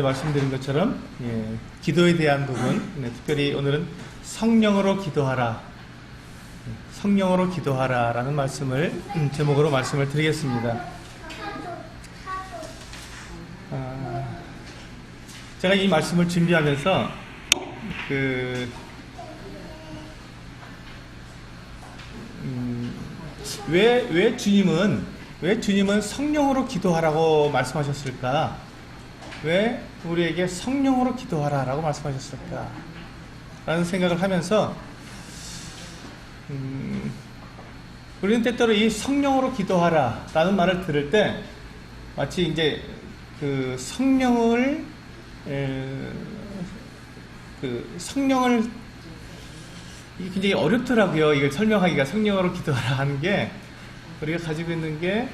말씀드린 것처럼 기도에 대한 부분, 특별히 오늘은 성령으로 기도하라, 성령으로 기도하라 라는 말씀을 제목으로 말씀을 드리겠습니다. 제가 이 말씀을 준비하면서 왜 주님은 성령으로 기도하라고 말씀하셨을까? 왜 우리에게 성령으로 기도하라라고 말씀하셨을까? 라는 생각을 하면서 우리는 때때로 이 성령으로 기도하라 라는 말을 들을 때 마치 이제 그 성령을 이게 굉장히 어렵더라고요. 이걸 설명하기가. 성령으로 기도하라 하는 게, 우리가 가지고 있는 게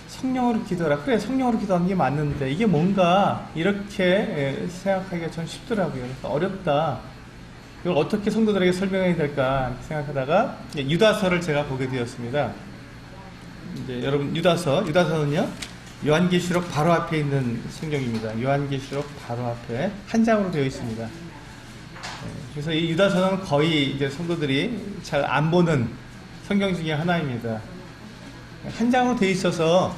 성령으로 기도하라, 그래 성령으로 기도하는 게 맞는데 이게 뭔가 이렇게 생각하기가 좀 쉽더라고요. 그래서 어렵다, 이걸 어떻게 성도들에게 설명해야 될까 생각하다가 유다서를 제가 보게 되었습니다. 이제 여러분, 유다서는요 요한계시록 바로 앞에 있는 성경입니다. 요한계시록 바로 앞에 한 장으로 되어 있습니다. 그래서 이 유다서는 거의 이제 성도들이 잘 안 보는 성경 중에 하나입니다. 한 장으로 되어 있어서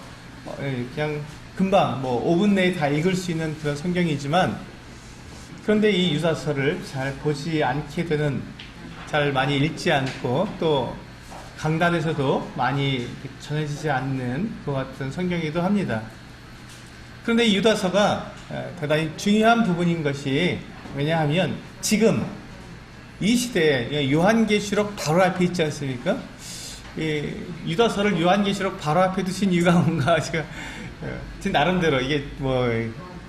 그냥 금방 5분 내에 다 읽을 수 있는 그런 성경이지만, 그런데 이 유다서를 잘 보지 않게 되는, 잘 많이 읽지 않고 또 강단에서도 많이 전해지지 않는 것 같은 성경이기도 합니다. 그런데 이 유다서가 대단히 중요한 부분인 것이, 왜냐하면 지금 이 시대에 요한계시록 바로 앞에 있지 않습니까? 유다서를 요한계시록 바로 앞에 두신 이유가 뭔가, 제가 제 나름대로, 이게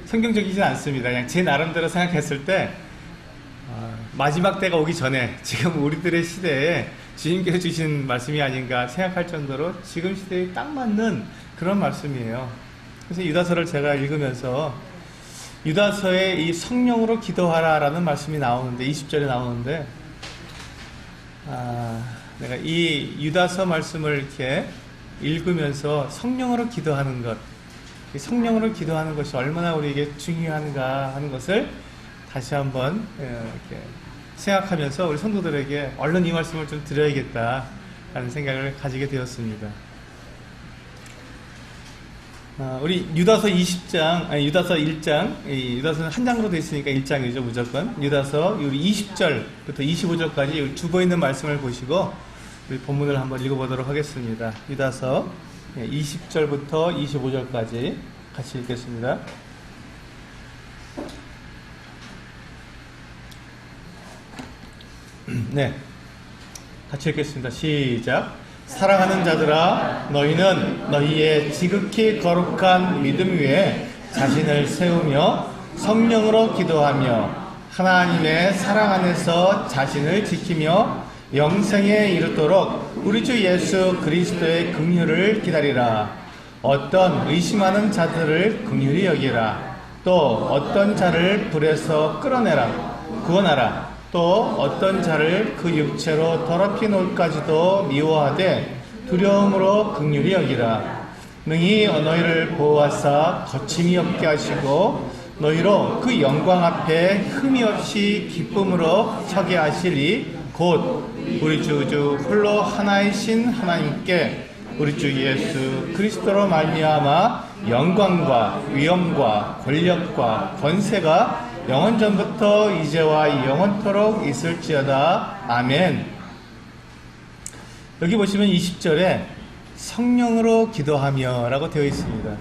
성경적이진 않습니다. 그냥 제 나름대로 생각했을 때 마지막 때가 오기 전에 지금 우리들의 시대에 주님께서 주신 말씀이 아닌가 생각할 정도로 지금 시대에 딱 맞는 그런 말씀이에요. 그래서 유다서를 제가 읽으면서 유다서에 이 성령으로 기도하라 라는 말씀이 나오는데, 20절에 나오는데, 내가 이 유다서 말씀을 이렇게 읽으면서 성령으로 기도하는 것, 성령으로 기도하는 것이 얼마나 우리에게 중요한가 하는 것을 다시 한번 이렇게 생각하면서 우리 성도들에게 얼른 이 말씀을 좀 드려야겠다 라는 생각을 가지게 되었습니다. 우리 유다서 1장, 유다서는 한 장으로 되어 있으니까 1장이죠, 무조건. 유다서 우리 20절부터 25절까지 주보 있는 말씀을 보시고 우리 본문을 한번 읽어보도록 하겠습니다. 유다서 20절부터 25절까지 같이 읽겠습니다. 네, 같이 읽겠습니다. 시작. 사랑하는 자들아, 너희는 너희의 지극히 거룩한 믿음 위에 자신을 세우며 성령으로 기도하며 하나님의 사랑 안에서 자신을 지키며 영생에 이르도록 우리 주 예수 그리스도의 긍휼을 기다리라. 어떤 의심하는 자들을 긍휼히 여기라. 또 어떤 자를 불에서 끌어내라, 구원하라. 또 어떤 자를 그 육체로 더럽힌 옷까지도 미워하되 두려움으로 긍휼히 여기라. 능히 너희를 보호하사 거침이 없게 하시고 너희로 그 영광 앞에 흠이 없이 기쁨으로 서게 하시리. 곧 우리 주 홀로 하나이신 하나님께 우리 주 예수 그리스도로 말미암아 영광과 위엄과 권력과 권세가 영원전부터 이제와 영원토록 있을지어다. 아멘. 여기 보시면 20절에 성령으로 기도하며 라고 되어 있습니다.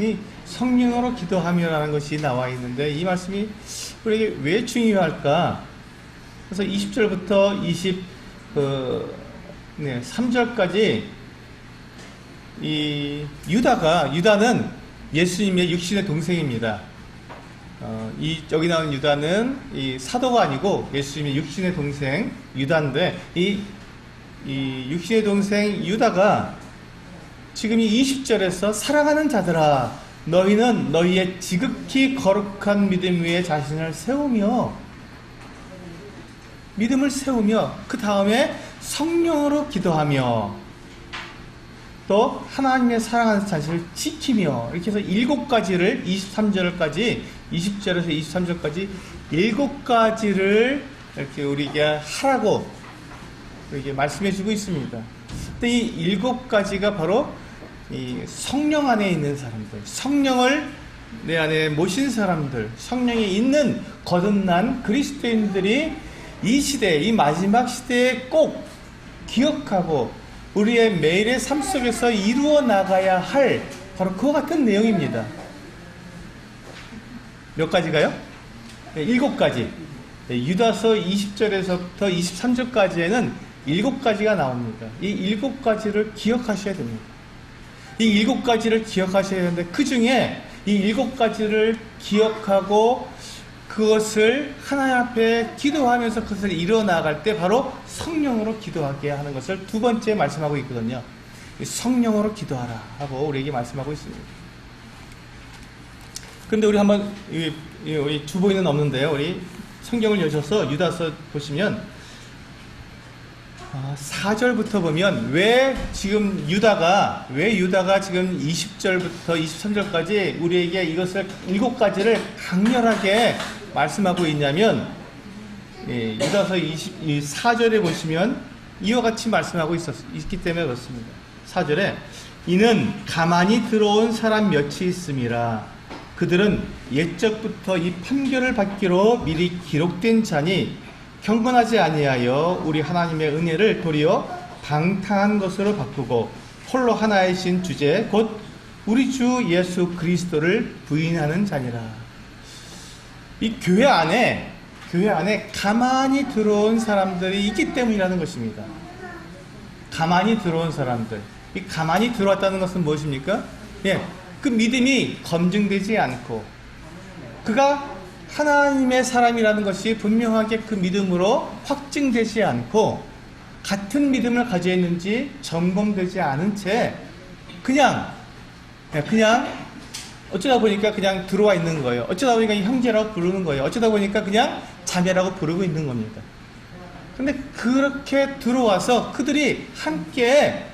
이 성령으로 기도하며 라는 것이 나와 있는데, 이 말씀이 우리에게 왜 중요할까? 그래서 20절부터 23절까지 이 유다는 예수님의 육신의 동생입니다. 여기 나오는 유다는 이 사도가 아니고 예수님의 육신의 동생 유다인데, 이 육신의 동생 유다가 지금 이 20절에서 사랑하는 자들아, 너희는 너희의 지극히 거룩한 믿음 위에 자신을 세우며, 믿음을 세우며 그 다음에 성령으로 기도하며, 또 하나님의 사랑하는 자신을 지키며, 이렇게 해서 7가지를 23절까지 20절에서 23절까지 7가지를 이렇게 우리에게 하라고 이렇게 말씀해 주고 있습니다. 근데 이 7가지가 바로 이 성령 안에 있는 사람들, 성령을 내 안에 모신 사람들, 성령에 있는 거듭난 그리스도인들이 이 시대, 이 마지막 시대에 꼭 기억하고 우리의 매일의 삶 속에서 이루어 나가야 할 바로 그와 같은 내용입니다. 몇 가지가요? 네, 7가지. 네, 유다서 20절에서부터 23절까지에는 7가지가 나옵니다. 이 7가지를 기억하셔야 됩니다. 이 7가지를 기억하셔야 되는데, 그 중에 이 7가지를 기억하고 그것을 하나님 앞에 기도하면서 그것을 이뤄나갈 때 바로 성령으로 기도하게 하는 것을 두 번째 말씀하고 있거든요. 성령으로 기도하라 하고 우리에게 말씀하고 있습니다. 근데 우리 한번 우리 주보에는 없는데요. 우리 성경을 여셔서 유다서 보시면 4절부터 보면 왜 유다가 지금 20절부터 23절까지 우리에게 이것을 7가지를 강렬하게 말씀하고 있냐면, 유다서 4절에 보시면 이와 같이 말씀하고 있기 때문에 그렇습니다. 4절에 이는 가만히 들어온 사람 몇이 있음이라. 그들은 옛적부터 이 판결을 받기로 미리 기록된 자니 경건하지 아니하여 우리 하나님의 은혜를 도리어 방탕한 것으로 바꾸고 홀로 하나이신 주제 곧 우리 주 예수 그리스도를 부인하는 자니라. 이 교회 안에 가만히 들어온 사람들이 있기 때문이라는 것입니다. 가만히 들어온 사람들. 이 가만히 들어왔다는 것은 무엇입니까? 그 믿음이 검증되지 않고 그가 하나님의 사람이라는 것이 분명하게 그 믿음으로 확증되지 않고 같은 믿음을 가지고 있는지 점검되지 않은 채 그냥 어쩌다 보니까 그냥 들어와 있는 거예요. 어쩌다 보니까 형제라고 부르는 거예요. 어쩌다 보니까 그냥 자매라고 부르고 있는 겁니다. 근데 그렇게 들어와서 그들이 함께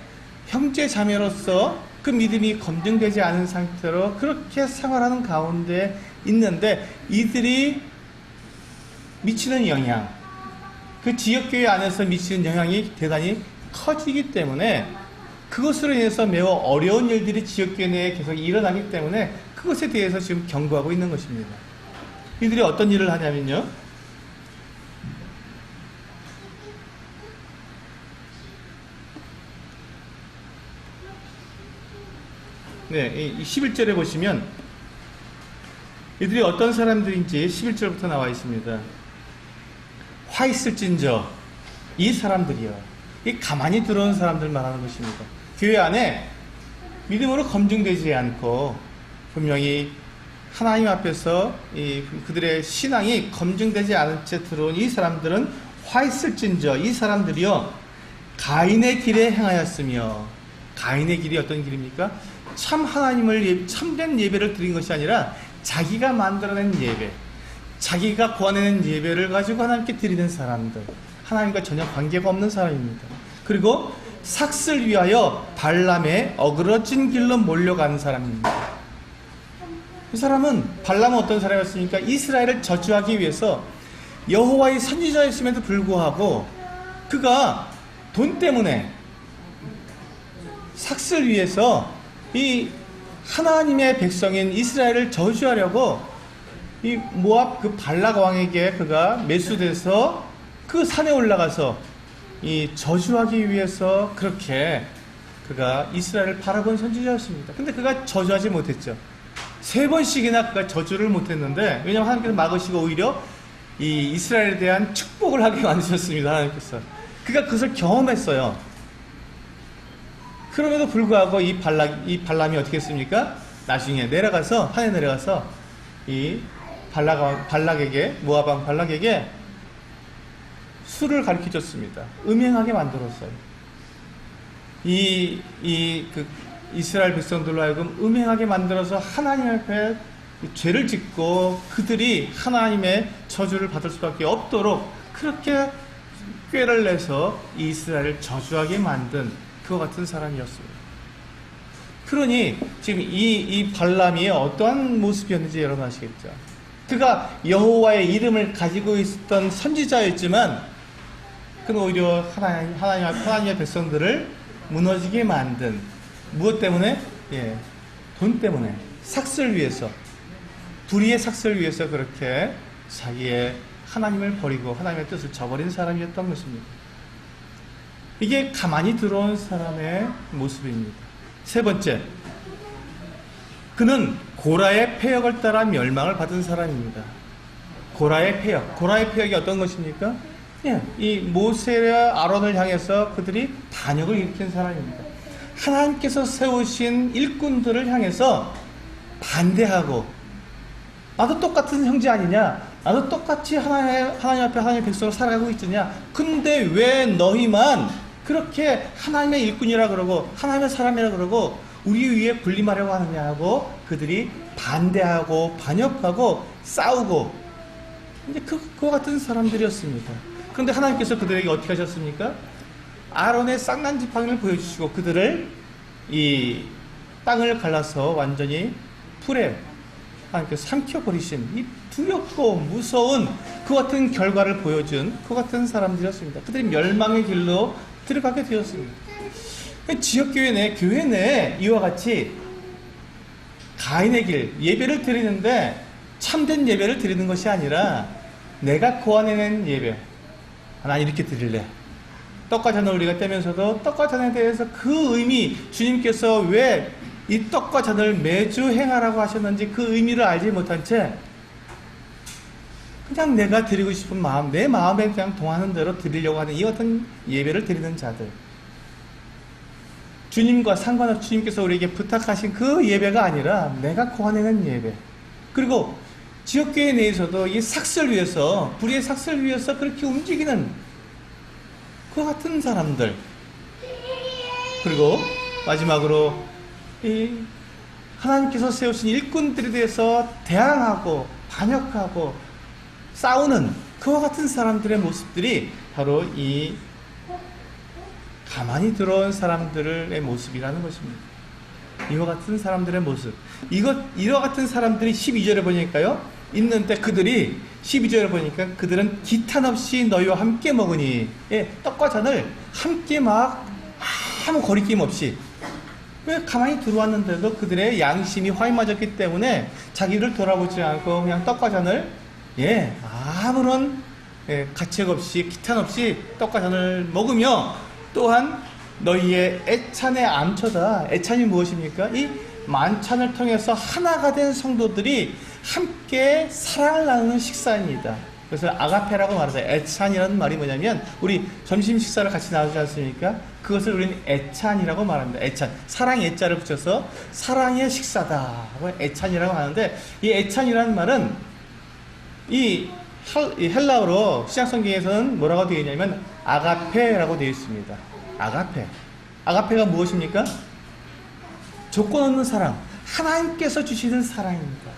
형제 자매로서 그 믿음이 검증되지 않은 상태로 그렇게 생활하는 가운데 있는데, 이들이 미치는 영향, 그 지역교회 안에서 미치는 영향이 대단히 커지기 때문에 그것으로 인해서 매우 어려운 일들이 지역교회 내에 계속 일어나기 때문에 그것에 대해서 지금 경고하고 있는 것입니다. 이들이 어떤 일을 하냐면요, 이 11절에 보시면 이들이 어떤 사람들인지 11절부터 나와 있습니다. 화 있을진저, 이 사람들이요, 이 가만히 들어온 사람들 말하는 것입니다. 교회 안에 믿음으로 검증되지 않고 분명히 하나님 앞에서 그들의 신앙이 검증되지 않은 채 들어온 이 사람들은 화 있을진저, 이 사람들이요 가인의 길에 행하였으며. 가인의 길이 어떤 길입니까? 참 하나님을 참된 예배를 드린 것이 아니라 자기가 만들어낸 예배, 자기가 구하는 예배를 가지고 하나님께 드리는 사람들, 하나님과 전혀 관계가 없는 사람입니다. 그리고 삭슬 위하여 발람의 어그러진 길로 몰려가는 사람입니다. 이 사람은, 발람은 어떤 사람이었습니까? 이스라엘을 저주하기 위해서 여호와의 선지자였음에도 불구하고 그가 돈 때문에 삭슬 위해서 이 하나님의 백성인 이스라엘을 저주하려고 이 모압 그 발락 왕에게 그가 매수돼서 그 산에 올라가서 이 저주하기 위해서 그렇게 그가 이스라엘을 바라본 선지자였습니다. 근데 그가 저주하지 못했죠. 3번씩이나 그가 저주를 못했는데, 왜냐하면 하나님께서 막으시고 오히려 이 이스라엘에 대한 축복을 하게 만드셨습니다. 하나님께서. 그가 그것을 경험했어요. 그럼에도 불구하고 이 발람이 어떻게 했습니까? 나중에 내려가서, 산에 내려가서 이 발락에게, 모압 왕 발락에게 술을 가르쳐 줬습니다. 음행하게 만들었어요. 그 이스라엘 백성들로 하여금 음행하게 만들어서 하나님 앞에 죄를 짓고 그들이 하나님의 저주를 받을 수밖에 없도록 그렇게 꾀를 내서 이 이스라엘을 저주하게 만든 그와 같은 사람이었습니다. 그러니 지금 이 발람이 어떠한 모습이었는지 여러분 아시겠죠? 그가 여호와의 이름을 가지고 있었던 선지자였지만 그는 오히려 하나님의 백성들을 무너지게 만든, 무엇 때문에? 예, 돈 때문에, 삭슬 위해서, 불의의 삭슬 위해서 그렇게 자기의 하나님을 버리고 하나님의 뜻을 저버린 사람이었던 것입니다. 이게 가만히 들어온 사람의 모습입니다. 세 번째, 그는 고라의 패역을 따라 멸망을 받은 사람입니다. 고라의 패역이 어떤 것입니까? 예, 이 모세와 아론을 향해서 그들이 반역을 일으킨 사람입니다. 하나님께서 세우신 일꾼들을 향해서 반대하고, 나도 똑같은 형제 아니냐, 나도 똑같이 하나님 앞에 하나님의 백성으로 살아가고 있느냐, 근데 왜 너희만 그렇게 하나님의 일꾼이라 그러고 하나님의 사람이라 그러고 우리 위에 군림하려고 하느냐 하고 그들이 반대하고 반역하고 싸우고, 이제 그와 같은 사람들이었습니다. 그런데 하나님께서 그들에게 어떻게 하셨습니까? 아론의 쌍난 지팡이를 보여주시고 그들을 이 땅을 갈라서 완전히 풀에 하나님께서 삼켜버리신 이 두렵고 무서운 그 같은 결과를 보여준 그 같은 사람들이었습니다. 그들이 멸망의 길로 들어가게 되었습니다. 지역교회 내, 교회 내에 이와 같이 가인의 길, 예배를 드리는데 참된 예배를 드리는 것이 아니라 내가 고안해낸 예배, 난 이렇게 드릴래. 떡과 잔을 우리가 떼면서도 떡과 잔에 대해서 그 의미, 주님께서 왜 이 떡과 잔을 매주 행하라고 하셨는지 그 의미를 알지 못한 채 그냥 내가 드리고 싶은 마음, 내 마음에 그냥 동하는 대로 드리려고 하는 이 같은 예배를 드리는 자들, 주님과 상관없이 주님께서 우리에게 부탁하신 그 예배가 아니라 내가 고안해낸 예배, 그리고 지역교회 내에서도 이 삭슬 위해서, 불의의 삭슬 위해서 그렇게 움직이는 그 같은 사람들, 그리고 마지막으로 이 하나님께서 세우신 일꾼들에 대해서 대항하고 반역하고 싸우는 그와 같은 사람들의 모습들이 바로 이 가만히 들어온 사람들의 모습이라는 것입니다. 이와 같은 사람들의 모습, 이와 같은 사람들이 12절에 보니까요, 있는데 그들이 12절에 보니까 그들은 기탄 없이 너희와 함께 먹으니, 예, 떡과 잔을 함께 막 아무 거리낌 없이, 왜 가만히 들어왔는데도 그들의 양심이 화이 맞았기 때문에 자기를 돌아보지 않고 그냥 떡과 잔을, 예, 아무런 가책 없이 기탄 없이 떡과 잔을 먹으며, 또한 너희의 애찬의 암초다. 애찬이 무엇입니까? 이 만찬을 통해서 하나가 된 성도들이 함께 사랑을 나누는 식사입니다. 그래서 아가페라고 말하죠. 애찬이라는 말이 뭐냐면, 우리 점심 식사를 같이 나누지 않습니까? 그것을 우리는 애찬이라고 말합니다. 애찬, 사랑의 애자를 붙여서 사랑의 식사다, 애찬이라고 하는데, 이 애찬이라는 말은 이 헬라어로 신약성경에서는 뭐라고 되어 있냐면 아가페라고 되어 있습니다. 아가페가 무엇입니까? 조건 없는 사랑, 하나님께서 주시는 사랑입니다.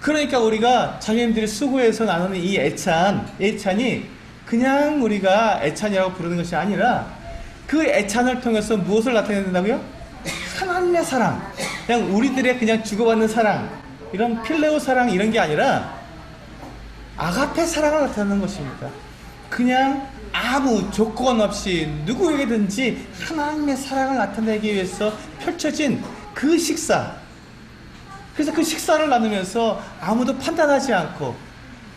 그러니까 우리가 자매님들이 수고해서 나누는 이 애찬이 그냥 우리가 애찬이라고 부르는 것이 아니라 그 애찬을 통해서 무엇을 나타낸다고요? 하나님의 사랑, 그냥 우리들의 그냥 주고받는 사랑, 이런 필레오 사랑 이런 게 아니라 아가페 사랑을 나타내는 것입니다. 그냥 아무 조건 없이 누구에게든지 하나님의 사랑을 나타내기 위해서 펼쳐진 그 식사, 그래서 그 식사를 나누면서 아무도 판단하지 않고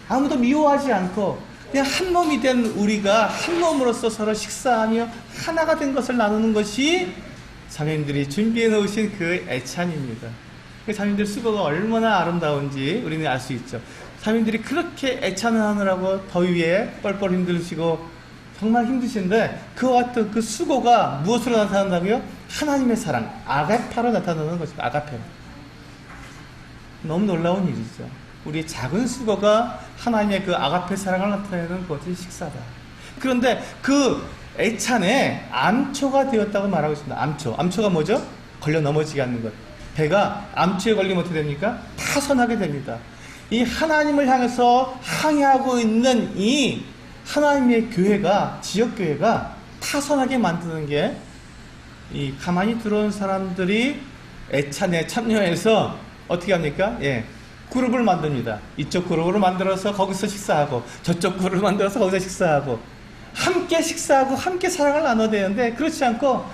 아무도 미워하지 않고 그냥 한 몸이 된 우리가 한 몸으로서 서로 식사하며 하나가 된 것을 나누는 것이 자매님들이 준비해 놓으신 그 애찬입니다. 자매님들 수고가 얼마나 아름다운지 우리는 알 수 있죠. 자매님들이 그렇게 애찬을 하느라고 더위에 뻘뻘 힘드시고 정말 힘드신데 그와 같은 그 수고가 무엇으로 나타난다고요? 하나님의 사랑, 아가페로 나타나는 것입니다. 아가페로. 너무 놀라운 일이죠. 우리의 작은 수고가 하나님의 그 아가페 사랑을 나타내는 것이 식사다. 그런데 그 애찬에 암초가 되었다고 말하고 있습니다. 암초가 뭐죠? 걸려 넘어지게 하는 것. 배가 암초에 걸리면 어떻게 됩니까? 파손하게 됩니다. 이 하나님을 향해서 항해하고 있는 이 하나님의 교회가, 지역교회가 파손하게 만드는 게 이 가만히 들어온 사람들이 애찬에 참여해서 어떻게 합니까? 예, 그룹을 만듭니다. 이쪽 그룹을 만들어서 거기서 식사하고 저쪽 그룹을 만들어서 거기서 식사하고 함께 식사하고 함께 사랑을 나눠야 되는데 그렇지 않고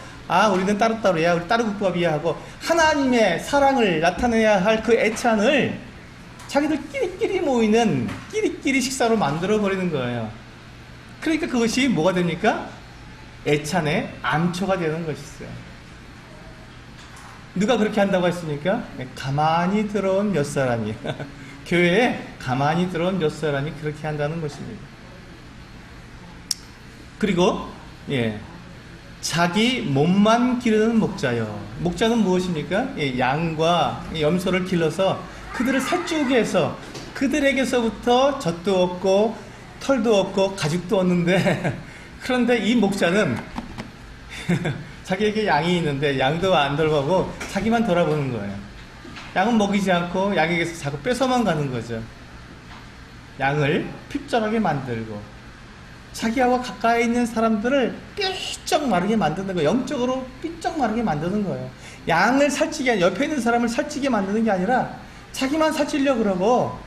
우리는 따로따로야, 우리 따로국밥이야 하고 하나님의 사랑을 나타내야 할 그 애찬을 자기들 끼리끼리 모이는 끼리끼리 식사로 만들어 버리는 거예요. 그러니까 그것이 뭐가 됩니까? 애찬의 암초가 되는 것이죠. 누가 그렇게 한다고 했습니까? 가만히 들어온 몇 사람이 교회에 가만히 들어온 몇 사람이 그렇게 한다는 것입니다. 그리고 자기 몸만 기르는 목자요. 목자는 무엇입니까? 양과 염소를 길러서 그들을 살찌우게 해서 그들에게서부터 젖도 얻고 털도 얻고 가죽도 얻는데 그런데 이 목자는 자기에게 양이 있는데 양도 안 돌보고 자기만 돌아보는 거예요. 양은 먹이지 않고 양에게서 자꾸 뺏어만 가는 거죠. 양을 핍절하게 만들고 자기와 가까이 있는 사람들을 삐쩍 마르게 만드는 거예요. 영적으로 삐쩍 마르게 만드는 거예요. 양을 살찌게, 옆에 있는 사람을 살찌게 만드는 게 아니라 자기만 살찌려고 그러고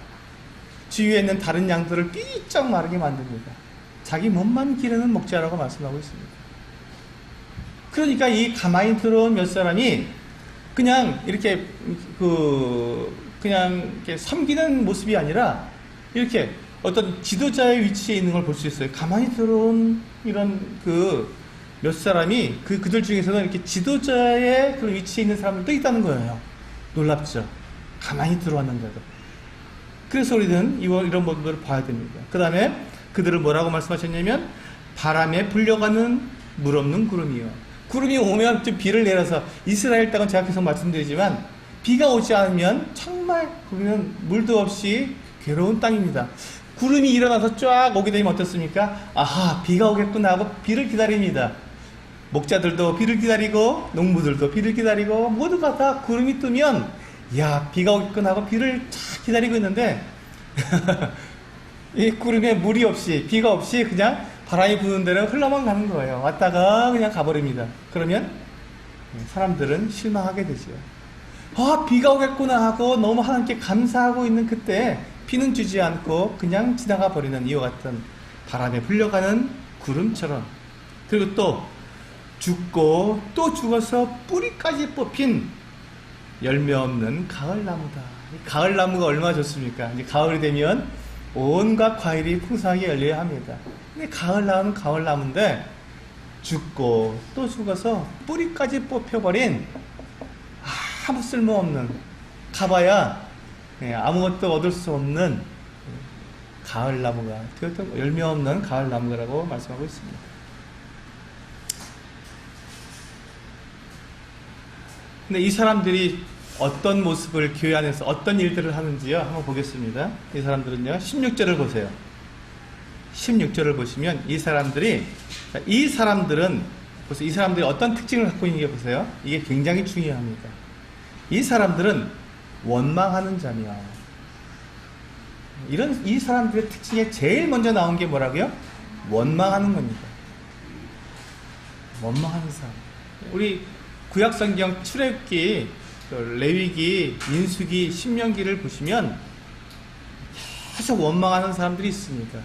주위에 있는 다른 양들을 삐쩍 마르게 만듭니다. 자기 몸만 기르는 목자라고 말씀하고 있습니다. 그러니까 이 가만히 들어온 몇 사람이 그냥 이렇게 그냥 이렇게 섬기는 모습이 아니라 이렇게 어떤 지도자의 위치에 있는 걸 볼 수 있어요. 가만히 들어온 이런 몇 사람이 그들 중에서는 이렇게 지도자의 그 위치에 있는 사람들도 있다는 거예요. 놀랍죠? 가만히 들어왔는데도. 그래서 우리는 이런 모습들을 봐야 됩니다. 그 다음에 그들을 뭐라고 말씀하셨냐면 바람에 불려가는 물 없는 구름이요. 구름이 오면 좀 비를 내려서 이스라엘 땅은 제가 계속 말씀드리지만 비가 오지 않으면 정말 거기는 물도 없이 괴로운 땅입니다. 구름이 일어나서 쫙 오게 되면 어떻습니까? 비가 오겠구나 하고 비를 기다립니다. 목자들도 비를 기다리고 농부들도 비를 기다리고 모두가 다 구름이 뜨면 비가 오겠구나 하고 비를 쫙 기다리고 있는데 이 구름에 물이 없이 비가 없이 그냥 바람이 부는 대로 흘러만 가는 거예요. 왔다가 그냥 가버립니다. 그러면 사람들은 실망하게 되죠. 비가 오겠구나 하고 너무 하나님께 감사하고 있는 그때 비는 주지 않고 그냥 지나가 버리는 이와 같은 바람에 불려가는 구름처럼. 그리고 또 죽고 또 죽어서 뿌리까지 뽑힌 열매 없는 가을나무다. 가을나무가 얼마나 좋습니까? 이제 가을이 되면 온갖 과일이 풍성하게 열려야 합니다. 근데 가을나무는 가을나무인데 죽고 또 죽어서 뿌리까지 뽑혀버린 아무 쓸모없는, 가봐야 아무것도 얻을 수 없는 가을나무가, 그것도 열매 없는 가을나무라고 말씀하고 있습니다. 근데 이 사람들이 어떤 모습을 교회 안에서 어떤 일들을 하는지요? 한번 보겠습니다. 이 사람들은요, 16절을 보세요. 16절을 보시면 이 사람들이 어떤 특징을 갖고 있는 게 보세요. 이게 굉장히 중요합니다. 이 사람들은 원망하는 자며, 이 사람들의 특징에 제일 먼저 나온 게 뭐라고요? 원망하는 겁니다. 원망하는 사람. 우리 구약성경 출애굽기, 레위기, 민수기, 신명기를 보시면 계속 원망하는 사람들이 있습니다.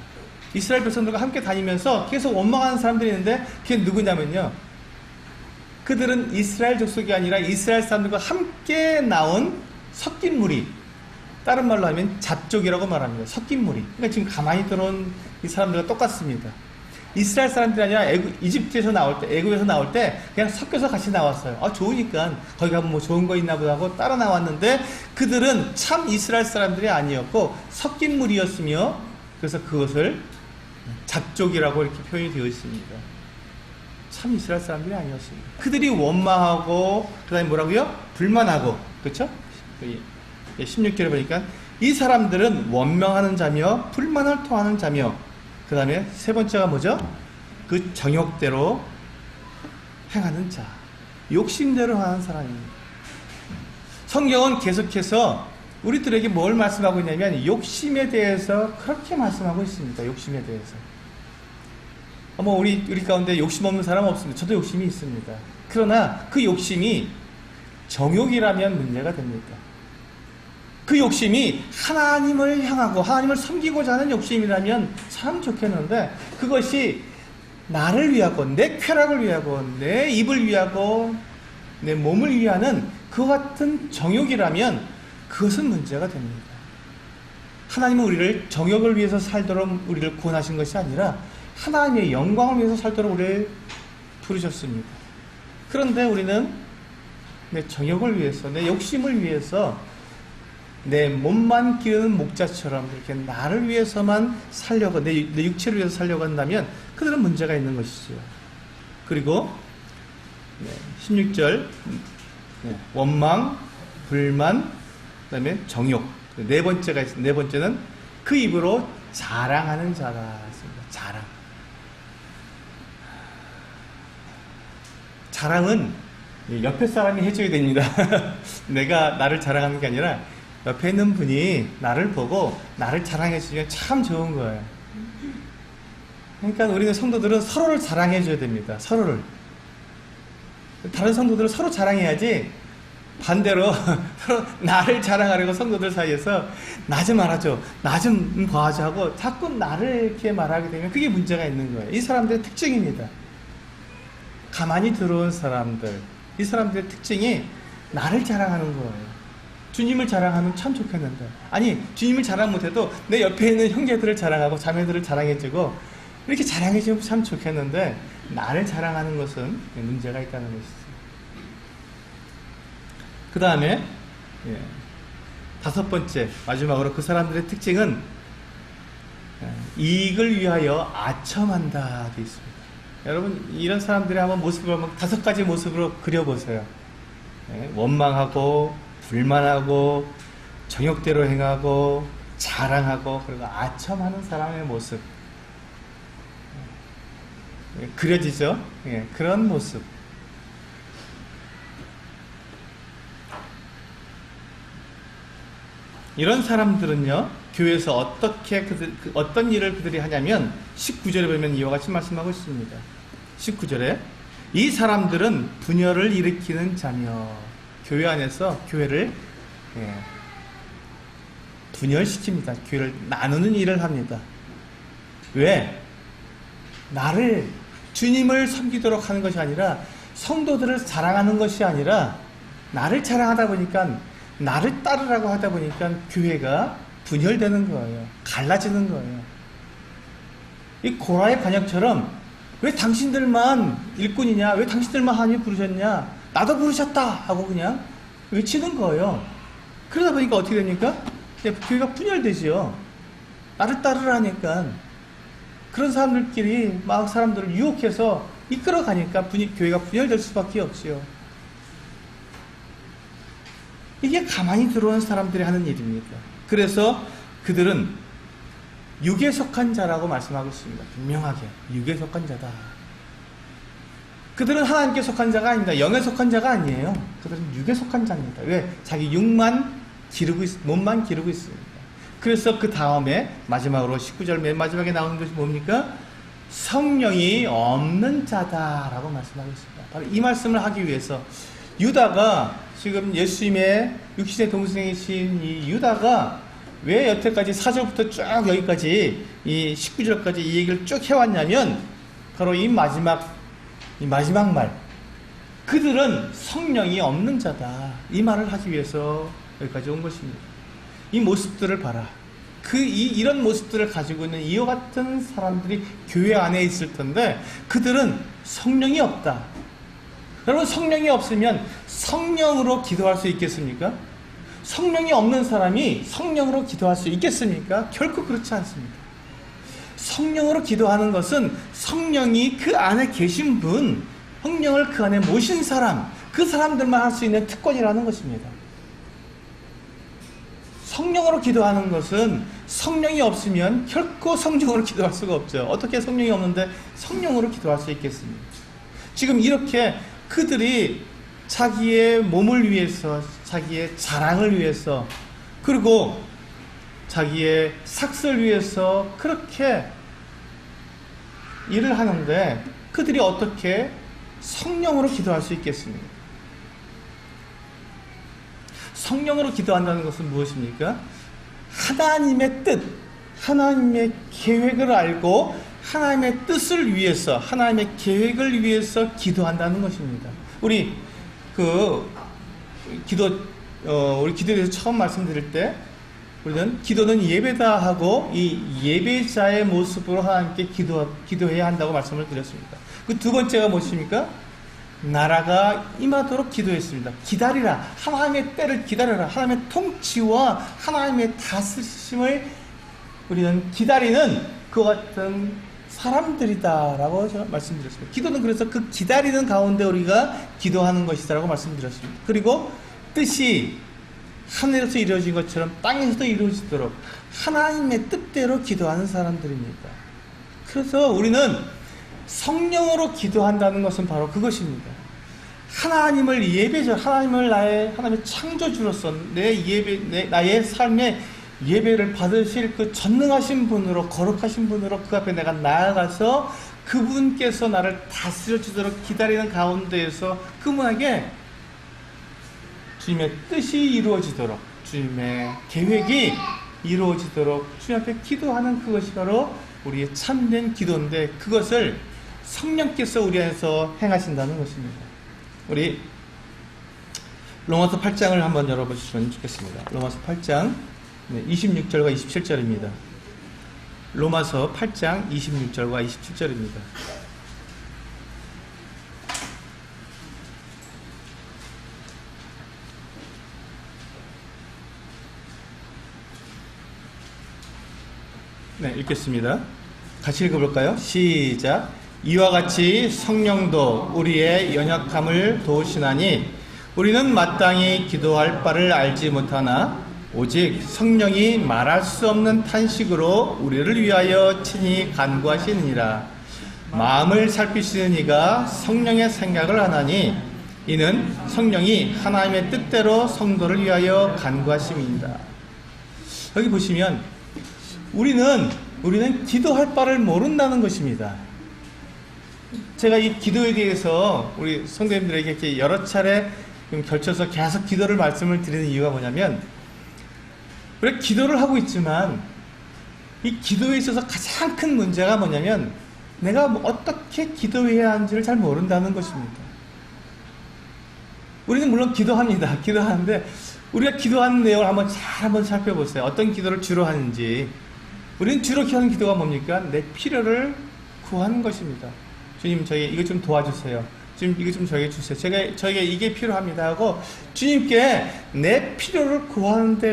이스라엘 백성들과 함께 다니면서 계속 원망하는 사람들이 있는데 그게 누구냐면요, 그들은 이스라엘 족속이 아니라 이스라엘 사람들과 함께 나온 섞인 무리, 다른 말로 하면 잡족이라고 말합니다. 섞인 무리. 그러니까 지금 가만히 들어온 이 사람들과 똑같습니다. 이스라엘 사람들이 아니라 이집트에서 나올 때, 애굽에서 나올 때 그냥 섞여서 같이 나왔어요. 좋으니까 거기 가면 뭐 좋은 거 있나 보다 하고 따라 나왔는데 그들은 참 이스라엘 사람들이 아니었고 섞인 무리였으며, 그래서 그것을 잡족이라고 이렇게 표현이 되어 있습니다. 참 이스라엘 사람들이 아니었습니다. 그들이 원망하고 그 다음에 뭐라고요? 불만하고, 그렇죠? 16절에 보니까 이 사람들은 원망하는 자며 불만을 토하는 자며, 그 다음에 세 번째가 뭐죠? 그 정욕대로 행하는 자, 욕심대로 하는 사람입니다. 성경은 계속해서 우리들에게 뭘 말씀하고 있냐면 욕심에 대해서 그렇게 말씀하고 있습니다. 욕심에 대해서. 우리 가운데 욕심 없는 사람 없습니다. 저도 욕심이 있습니다. 그러나 그 욕심이 정욕이라면 문제가 됩니다. 그 욕심이 하나님을 향하고 하나님을 섬기고자 하는 욕심이라면 참 좋겠는데, 그것이 나를 위하고 내 쾌락을 위하고 내 입을 위하고 내 몸을 위하는 그 같은 정욕이라면 그것은 문제가 됩니다. 하나님은 우리를 정욕을 위해서 살도록 우리를 구원하신 것이 아니라 하나님의 영광을 위해서 살도록 우리를 부르셨습니다. 그런데 우리는 내 정욕을 위해서, 내 욕심을 위해서 내 몸만 기르는 목자처럼 이렇게 나를 위해서만 살려고, 내 육체를 위해서 살려고 한다면 그들은 문제가 있는 것이죠. 그리고 16절 원망, 불만, 그 다음에 정욕, 네 번째가 있습니다. 네 번째는 그 입으로 자랑하는 자가 있습니다. 자랑. 자랑은 옆에 사람이 해줘야 됩니다. 내가 나를 자랑하는 게 아니라 옆에 있는 분이 나를 보고 나를 자랑해주면 참 좋은 거예요. 그러니까 우리는 성도들은 서로를 자랑해줘야 됩니다. 서로를. 다른 성도들은 서로 자랑해야지, 반대로 서로 나를 자랑하려고 성도들 사이에서 나 좀 알아줘, 나 좀 봐줘 하고 자꾸 나를 이렇게 말하게 되면 그게 문제가 있는 거예요. 이 사람들의 특징입니다. 가만히 들어온 사람들, 이 사람들의 특징이 나를 자랑하는 거예요. 주님을 자랑하면 참 좋겠는데, 아니 주님을 자랑 못해도 내 옆에 있는 형제들을 자랑하고 자매들을 자랑해주고 이렇게 자랑해주면 참 좋겠는데, 나를 자랑하는 것은 문제가 있다는 것이죠. 그 다음에 다섯 번째, 마지막으로 그 사람들의 특징은 이익을 위하여 아첨한다 되어 있습니다. 여러분, 이런 사람들의 한번 모습을 한번 다섯 가지 모습으로 그려보세요. 원망하고 불만하고 정욕대로 행하고 자랑하고 그리고 아첨하는 사람의 모습, 그려지죠? 그런 모습. 이런 사람들은요, 교회에서 어떤 일을 그들이 하냐면 19절에 보면 이와 같이 말씀하고 있습니다. 19절에 이 사람들은 분열을 일으키는 자며, 교회 안에서 교회를 분열시킵니다. 교회를 나누는 일을 합니다. 왜? 나를, 주님을 섬기도록 하는 것이 아니라, 성도들을 자랑하는 것이 아니라 나를 자랑하다 보니까, 나를 따르라고 하다 보니까 교회가 분열되는 거예요. 갈라지는 거예요. 이 고라의 관역처럼 왜 당신들만 일꾼이냐, 왜 당신들만 하나님 부르셨냐, 나도 부르셨다 하고 그냥 외치는 거예요. 그러다 보니까 어떻게 됩니까? 교회가 분열되지요. 나를 따르라니까. 그런 사람들끼리 막 사람들을 유혹해서 이끌어가니까 교회가 분열될 수밖에 없지요. 이게 가만히 들어오는 사람들이 하는 일입니다. 그래서 그들은 육에 속한 자라고 말씀하고 있습니다. 분명하게 육에 속한 자다. 그들은 하나님께 속한 자가 아닙니다. 영에 속한 자가 아니에요. 그들은 육에 속한 자입니다. 왜? 자기 육만 기르고 몸만 기르고 있습니다. 그래서 그 다음에 마지막으로 19절 맨 마지막에 나오는 것이 뭡니까? 성령이 없는 자다라고 말씀하고 있습니다. 바로 이 말씀을 하기 위해서 유다가, 지금 예수님의 육신의 동생이신 이 유다가 왜 여태까지 4절부터 쭉 여기까지 이 19절까지 이 얘기를 쭉 해왔냐면, 바로 이 마지막 말, 그들은 성령이 없는 자다, 이 말을 하기 위해서 여기까지 온 것입니다. 이 모습들을 봐라. 이런 모습들을 가지고 있는 이와 같은 사람들이 교회 안에 있을 텐데, 그들은 성령이 없다. 여러분, 성령이 없으면 성령으로 기도할 수 있겠습니까? 성령이 없는 사람이 성령으로 기도할 수 있겠습니까? 결코 그렇지 않습니다. 성령으로 기도하는 것은 성령이 그 안에 계신 분, 성령을 그 안에 모신 사람, 그 사람들만 할 수 있는 특권이라는 것입니다. 성령으로 기도하는 것은 성령이 없으면 결코 성령으로 기도할 수가 없죠. 어떻게 성령이 없는데 성령으로 기도할 수 있겠습니까? 지금 이렇게 그들이 자기의 몸을 위해서, 자기의 자랑을 위해서, 그리고 자기의 삭슬을 위해서 그렇게 일을 하는데, 그들이 어떻게 성령으로 기도할 수 있겠습니까? 성령으로 기도한다는 것은 무엇입니까? 하나님의 뜻, 하나님의 계획을 알고 하나님의 뜻을 위해서, 하나님의 계획을 위해서 기도한다는 것입니다. 우리 우리 기도에 대해서 처음 말씀드릴 때 우리는 기도는 예배다 하고 이 예배자의 모습으로 하나님께 기도해야 한다고 말씀을 드렸습니다. 그 두 번째가 무엇입니까? 나라가 임하도록 기도했습니다. 기다리라. 하나님의 때를 기다려라. 하나님의 통치와 하나님의 다스리심을 우리는 기다리는 그와 같은 사람들이다라고 제가 말씀드렸습니다. 기도는 그래서 그 기다리는 가운데 우리가 기도하는 것이다라고 말씀드렸습니다. 그리고 뜻이 하늘에서 이루어진 것처럼 땅에서도 이루어지도록 하나님의 뜻대로 기도하는 사람들입니다. 그래서 우리는 성령으로 기도한다는 것은 바로 그것입니다. 하나님을 예배죠. 하나님의 창조주로서 나의 삶의 예배를 받으실 그 전능하신 분으로, 거룩하신 분으로 그 앞에 내가 나아가서 그분께서 나를 다스려 주도록 기다리는 가운데에서 그분에게 주님의 뜻이 이루어지도록, 주님의 계획이 이루어지도록 주님 앞에 기도하는 그것이 바로 우리의 참된 기도인데, 그것을 성령께서 우리 안에서 행하신다는 것입니다. 우리 로마서 8장을 한번 열어보시면 좋겠습니다. 로마서 8장 26절과 27절입니다. 로마서 8장 26절과 27절입니다. 네, 읽겠습니다. 같이 읽어볼까요? 시작. 이와 같이 성령도 우리의 연약함을 도우시나니 우리는 마땅히 기도할 바를 알지 못하나 오직 성령이 말할 수 없는 탄식으로 우리를 위하여 친히 간구하시느니라. 마음을 살피시는 이가 성령의 생각을 하나니 이는 성령이 하나님의 뜻대로 성도를 위하여 간구하심입니다. 여기 보시면 우리는 기도할 바를 모른다는 것입니다. 제가 이 기도에 대해서 우리 성도님들에게 이렇게 여러 차례 걸쳐서 계속 기도를 말씀을 드리는 이유가 뭐냐면, 우리가 기도를 하고 있지만 이 기도에 있어서 가장 큰 문제가 뭐냐면 내가 어떻게 기도해야 하는지를 잘 모른다는 것입니다. 우리는 물론 기도하는데 우리가 기도하는 내용을 한번 살펴보세요. 어떤 기도를 주로 하는지. 우리는 주로 하는 기도가 뭡니까? 내 필요를 구하는 것입니다. 주님, 저희 이거 좀 도와주세요. 주님, 이거 좀 저에게 주세요. 저에게 이게 필요합니다 하고 주님께 내 필요를 구하는데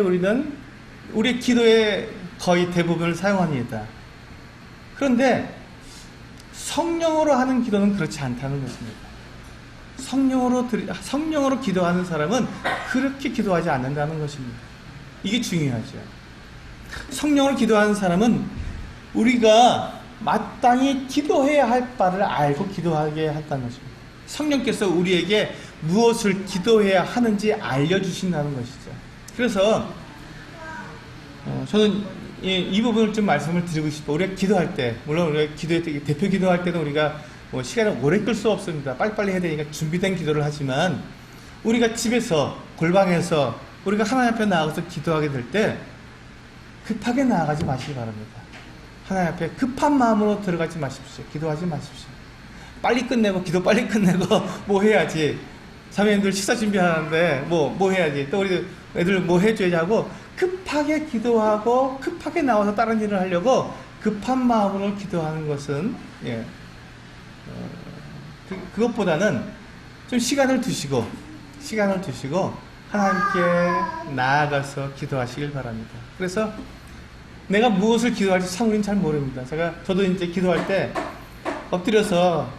우리의 기도의 거의 대부분을 사용합니다. 그런데 성령으로 하는 기도는 그렇지 않다는 것입니다. 성령으로 기도하는 사람은 그렇게 기도하지 않는다는 것입니다. 이게 중요하죠. 성령으로 기도하는 사람은 우리가 마땅히 기도해야 할 바를 알고 기도하게 한다는 것입니다. 성령께서 우리에게 무엇을 기도해야 하는지 알려주신다는 것이죠. 그래서 저는 이 부분을 좀 말씀을 드리고 싶어요. 우리가 기도할 때, 물론 우리가 기도할 때, 대표 기도할 때는 우리가 시간을 오래 끌 수 없습니다. 빨리빨리 해야 되니까 준비된 기도를 하지만, 우리가 집에서, 골방에서 우리가 하나님 앞에 나가서 기도하게 될 때 급하게 나아가지 마시기 바랍니다. 하나님 앞에 급한 마음으로 들어가지 마십시오. 기도하지 마십시오. 기도 빨리 끝내고 뭐 해야지. 자매님들 식사 준비하는데 뭐 해야지. 또 우리 애들 뭐 해줘야지 하고 급하게 기도하고 급하게 나와서 다른 일을 하려고 급한 마음으로 기도하는 것은 그것보다는 좀 시간을 두시고 하나님께 나아가서 기도하시길 바랍니다. 그래서 내가 무엇을 기도할지 참 우리는 잘 모릅니다. 저도 이제 기도할 때 엎드려서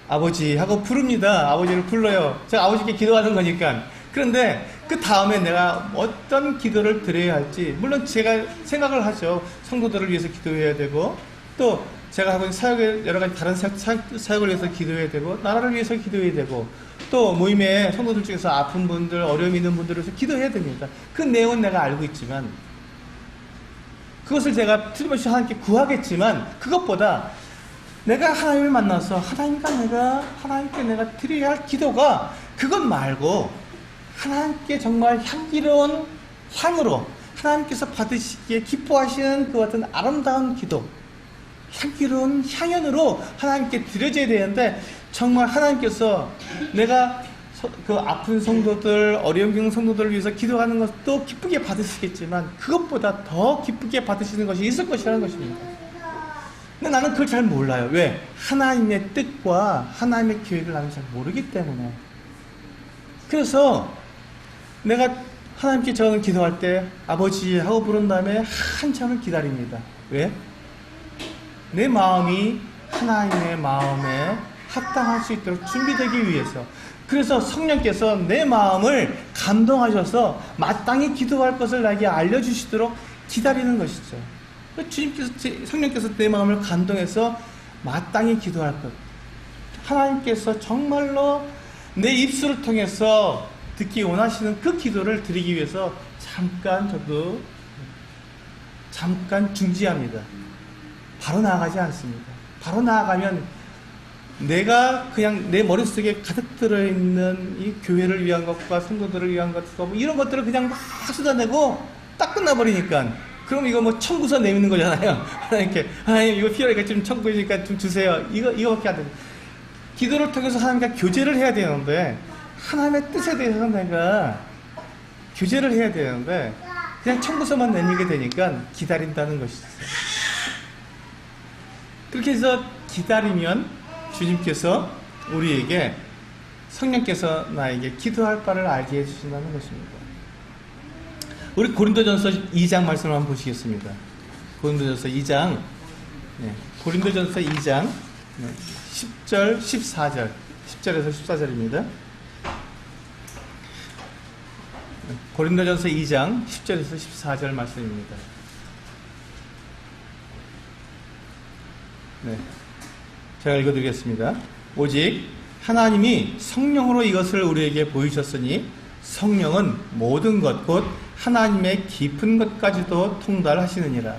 아버지 하고 부릅니다. 아버지를 불러요. 제가 아버지께 기도하는 거니까. 그런데 그 다음에 내가 어떤 기도를 드려야 할지, 물론 제가 생각을 하죠. 성도들을 위해서 기도해야 되고, 또 제가 하고 있는 사역에 여러 가지 다른 사역을 위해서 기도해야 되고, 나라를 위해서 기도해야 되고, 또 모임에 성도들 중에서 아픈 분들, 어려움이 있는 분들을 위해서 기도해야 됩니다. 그 내용은 내가 알고 있지만, 그것을 제가 틀림없이 하나님께 구하겠지만, 그것보다 내가 하나님을 만나서 하나님께 내가 드려야 할 기도가 그것 말고 하나님께 정말 향기로운 향으로 하나님께서 받으시기에 기뻐하시는 그 같은 아름다운 기도, 향기로운 향연으로 하나님께 드려져야 되는데, 정말 하나님께서 내가 그 아픈 성도들, 어려운 경우 성도들을 위해서 기도하는 것도 기쁘게 받으시겠지만 그것보다 더 기쁘게 받으시는 것이 있을 것이라는 것입니다. 근데 나는 그걸 잘 몰라요. 왜? 하나님의 뜻과 하나님의 계획을 나는 잘 모르기 때문에. 그래서 내가 하나님께 저는 기도할 때 아버지 하고 부른 다음에 한참을 기다립니다. 왜? 내 마음이 하나님의 마음에 합당할 수 있도록 준비되기 위해서. 그래서 성령께서 내 마음을 감동하셔서 마땅히 기도할 것을 나에게 알려주시도록 기다리는 것이죠. 성령께서 내 마음을 감동해서 마땅히 기도할 것. 하나님께서 정말로 내 입술을 통해서 듣기 원하시는 그 기도를 드리기 위해서 저도 잠깐 중지합니다. 바로 나아가지 않습니다. 바로 나아가면 내가 그냥 내 머릿속에 가득 들어있는 이 교회를 위한 것과 성도들을 위한 것과 뭐 이런 것들을 그냥 막 쏟아내고 딱 끝나버리니까, 그럼 이거 뭐 청구서 내미는 거잖아요. 하나님께, 하나님 이거 필요하니까 좀 청구니까 좀 주세요. 이거밖에 안 돼요. 기도를 통해서 하나님과 교제를 해야 되는데, 하나님의 뜻에 대해서 내가 교제를 해야 되는데 그냥 청구서만 내밀게 되니까 기다린다는 것이죠. 그렇게 해서 기다리면 주님께서 우리에게, 성령께서 나에게 기도할 바를 알게 해주신다는 것입니다. 우리 고린도전서 2장 말씀을 한번 보시겠습니다. 고린도전서 2장, 고린도전서 2장 10절, 14절, 10절에서 14절입니다. 고린도전서 2장 10절에서 14절 말씀입니다. 제가 읽어드리겠습니다. 오직 하나님이 성령으로 이것을 우리에게 보이셨으니 성령은 모든 것 곧 하나님의 깊은 것까지도 통달하시느니라.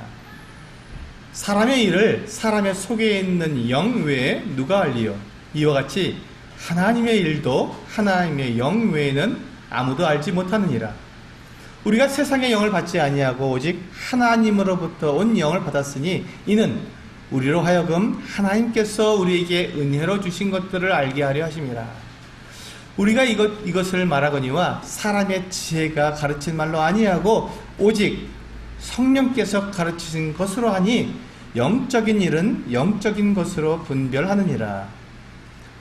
사람의 일을 사람의 속에 있는 영 외에 누가 알리요? 이와 같이 하나님의 일도 하나님의 영 외에는 아무도 알지 못하느니라. 우리가 세상의 영을 받지 아니하고 오직 하나님으로부터 온 영을 받았으니 이는 우리로 하여금 하나님께서 우리에게 은혜로 주신 것들을 알게 하려 하심이라. 우리가 이것을 말하거니와 사람의 지혜가 가르친 말로 아니하고 오직 성령께서 가르치신 것으로 하니 영적인 일은 영적인 것으로 분별하느니라.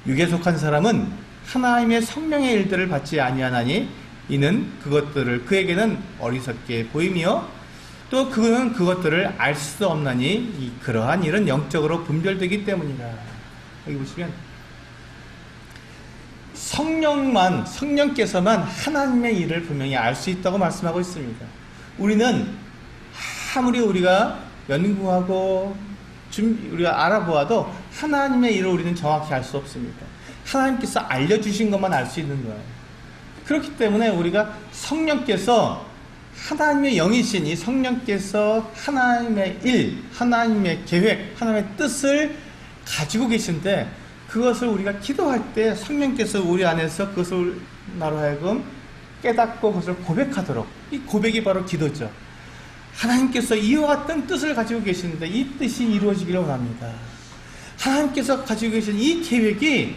육에 속한 사람은 하나님의 성령의 일들을 받지 아니하나니 이는 그것들을 그에게는 어리석게 보이며 또 그는 그것들을 알 수 없나니 그러한 일은 영적으로 분별되기 때문이라. 여기 보시면 성령께서만 하나님의 일을 분명히 알 수 있다고 말씀하고 있습니다. 우리는 아무리 우리가 연구하고 우리가 알아보아도 하나님의 일을 우리는 정확히 알 수 없습니다. 하나님께서 알려주신 것만 알 수 있는 거예요. 그렇기 때문에 우리가 성령께서 하나님의 영이신 이 성령께서 하나님의 일, 하나님의 계획, 하나님의 뜻을 가지고 계신데 그것을 우리가 기도할 때 성령께서 우리 안에서 그것을 나로 하여금 깨닫고 그것을 고백하도록, 이 고백이 바로 기도죠. 하나님께서 이와 같은 뜻을 가지고 계시는데 이 뜻이 이루어지기를 원합니다. 하나님께서 가지고 계신 이 계획이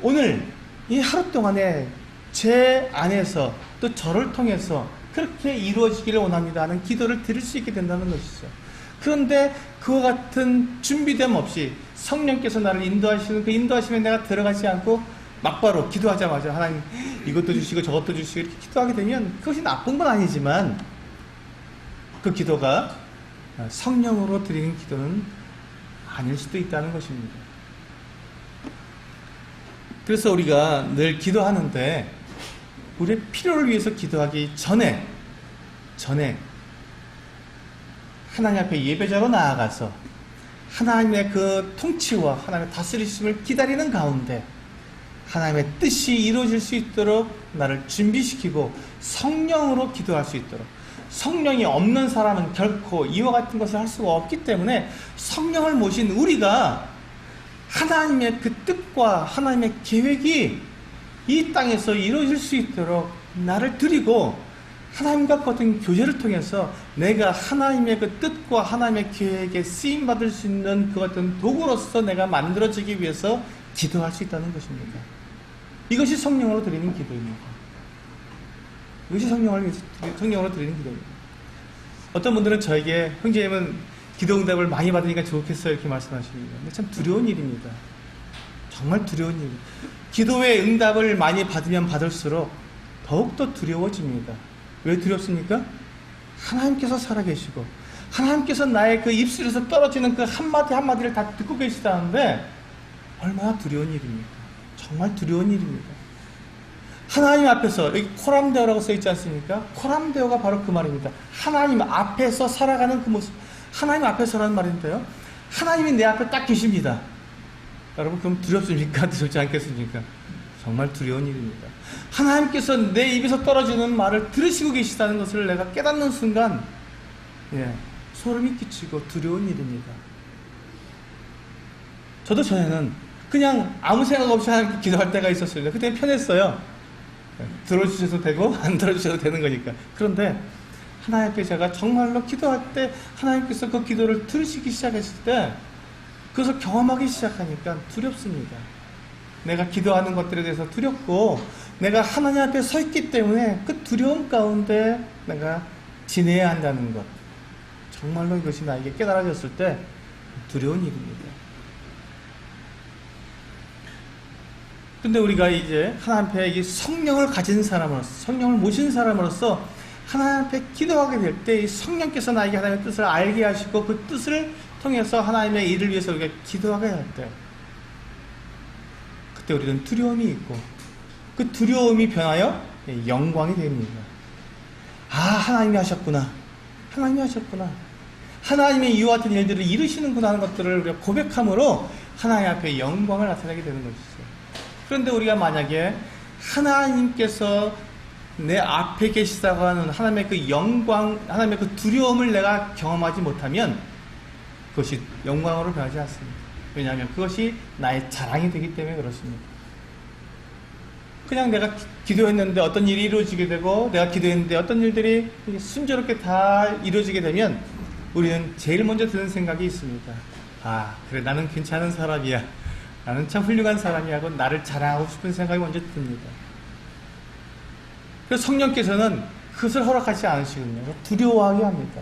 오늘 이 하루 동안에 제 안에서 또 저를 통해서 그렇게 이루어지기를 원합니다 하는 기도를 드릴 수 있게 된다는 것이죠. 그런데 그와 같은 준비됨 없이 성령께서 나를 인도하시는 그 인도하심에 내가 들어가지 않고 막바로 기도하자마자 하나님 이것도 주시고 저것도 주시고 이렇게 기도하게 되면 그것이 나쁜 건 아니지만 그 기도가 성령으로 드리는 기도는 아닐 수도 있다는 것입니다. 그래서 우리가 늘 기도하는데 우리의 필요를 위해서 기도하기 전에 하나님 앞에 예배자로 나아가서 하나님의 그 통치와 하나님의 다스리심을 기다리는 가운데 하나님의 뜻이 이루어질 수 있도록 나를 준비시키고 성령으로 기도할 수 있도록, 성령이 없는 사람은 결코 이와 같은 것을 할 수가 없기 때문에 성령을 모신 우리가 하나님의 그 뜻과 하나님의 계획이 이 땅에서 이루어질 수 있도록 나를 드리고 하나님과 같은 교제를 통해서 내가 하나님의 그 뜻과 하나님의 계획에 쓰임받을 수 있는 그 같은 도구로서 내가 만들어지기 위해서 기도할 수 있다는 것입니다. 이것이 성령으로 드리는 기도입니다. 이것이 성령으로 드리는 기도입니다. 어떤 분들은 저에게 형제님은 기도 응답을 많이 받으니까 좋겠어요 이렇게 말씀하십니다. 근데 참 두려운 일입니다. 정말 두려운 일입니다. 기도의 응답을 많이 받으면 받을수록 더욱더 두려워집니다. 왜 두렵습니까? 하나님께서 살아계시고 하나님께서 나의 그 입술에서 떨어지는 그 한마디 한마디를 다 듣고 계시다는데 얼마나 두려운 일입니까? 정말 두려운 일입니다. 하나님 앞에서 여기 코람데오라고 써있지 않습니까? 코람데오가 바로 그 말입니다. 하나님 앞에서 살아가는 그 모습, 하나님 앞에서라는 말인데요, 하나님이 내 앞에 딱 계십니다. 여러분 그럼 두렵습니까? 두렵지 않겠습니까? 정말 두려운 일입니다. 하나님께서 내 입에서 떨어지는 말을 들으시고 계시다는 것을 내가 깨닫는 순간 소름이 끼치고 두려운 일입니다. 저도 전에는 그냥 아무 생각 없이 하나님께 기도할 때가 있었어요. 그때 편했어요. 들어주셔도 되고 안 들어주셔도 되는 거니까. 그런데 하나님 앞에 제가 정말로 기도할 때 하나님께서 그 기도를 들으시기 시작했을 때 그것을 경험하기 시작하니까 두렵습니다. 내가 기도하는 것들에 대해서 두렵고 내가 하나님 앞에 서 있기 때문에 그 두려움 가운데 내가 지내야 한다는 것, 정말로 이것이 나에게 깨달아졌을 때 두려운 일입니다. 근데 우리가 이제 하나님 앞에 이 성령을 가진 사람으로서, 성령을 모신 사람으로서 하나님 앞에 기도하게 될 때 이 성령께서 나에게 하나님의 뜻을 알게 하시고 그 뜻을 통해서 하나님의 일을 위해서 우리가 기도하게 할 때 그때 우리는 두려움이 있고 그 두려움이 변하여 영광이 됩니다. 아, 하나님이 하셨구나. 하나님이 하셨구나. 하나님의 이와 같은 일들을 이루시는구나 하는 것들을 우리가 고백함으로 하나님 앞에 영광을 나타내게 되는 것이죠. 그런데 우리가 만약에 하나님께서 내 앞에 계시다고 하는 하나님의 그 영광, 하나님의 그 두려움을 내가 경험하지 못하면 그것이 영광으로 변하지 않습니다. 왜냐하면 그것이 나의 자랑이 되기 때문에 그렇습니다. 그냥 내가 기도했는데 어떤 일이 이루어지게 되고 내가 기도했는데 어떤 일들이 순조롭게 다 이루어지게 되면 우리는 제일 먼저 드는 생각이 있습니다. 아, 그래, 나는 괜찮은 사람이야. 나는 참 훌륭한 사람이야 하고 나를 자랑하고 싶은 생각이 먼저 듭니다. 그래서 성령께서는 그것을 허락하지 않으시거든요. 두려워하게 합니다.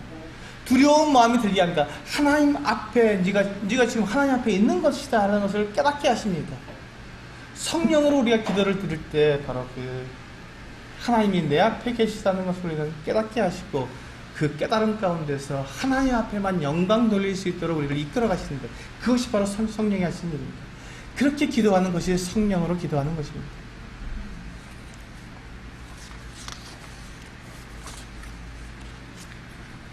두려운 마음이 들게 합니다. 하나님 앞에 네가 지금 하나님 앞에 있는 것이다 라는 것을 깨닫게 하십니다. 성령으로 우리가 기도를 드릴 때 바로 그 하나님이 내 앞에 계시다는 것을 우리는 깨닫게 하시고 그 깨달음 가운데서 하나님 앞에만 영광 돌릴 수 있도록 우리를 이끌어 가시는데 그것이 바로 성령이 하신 일입니다. 그렇게 기도하는 것이 성령으로 기도하는 것입니다.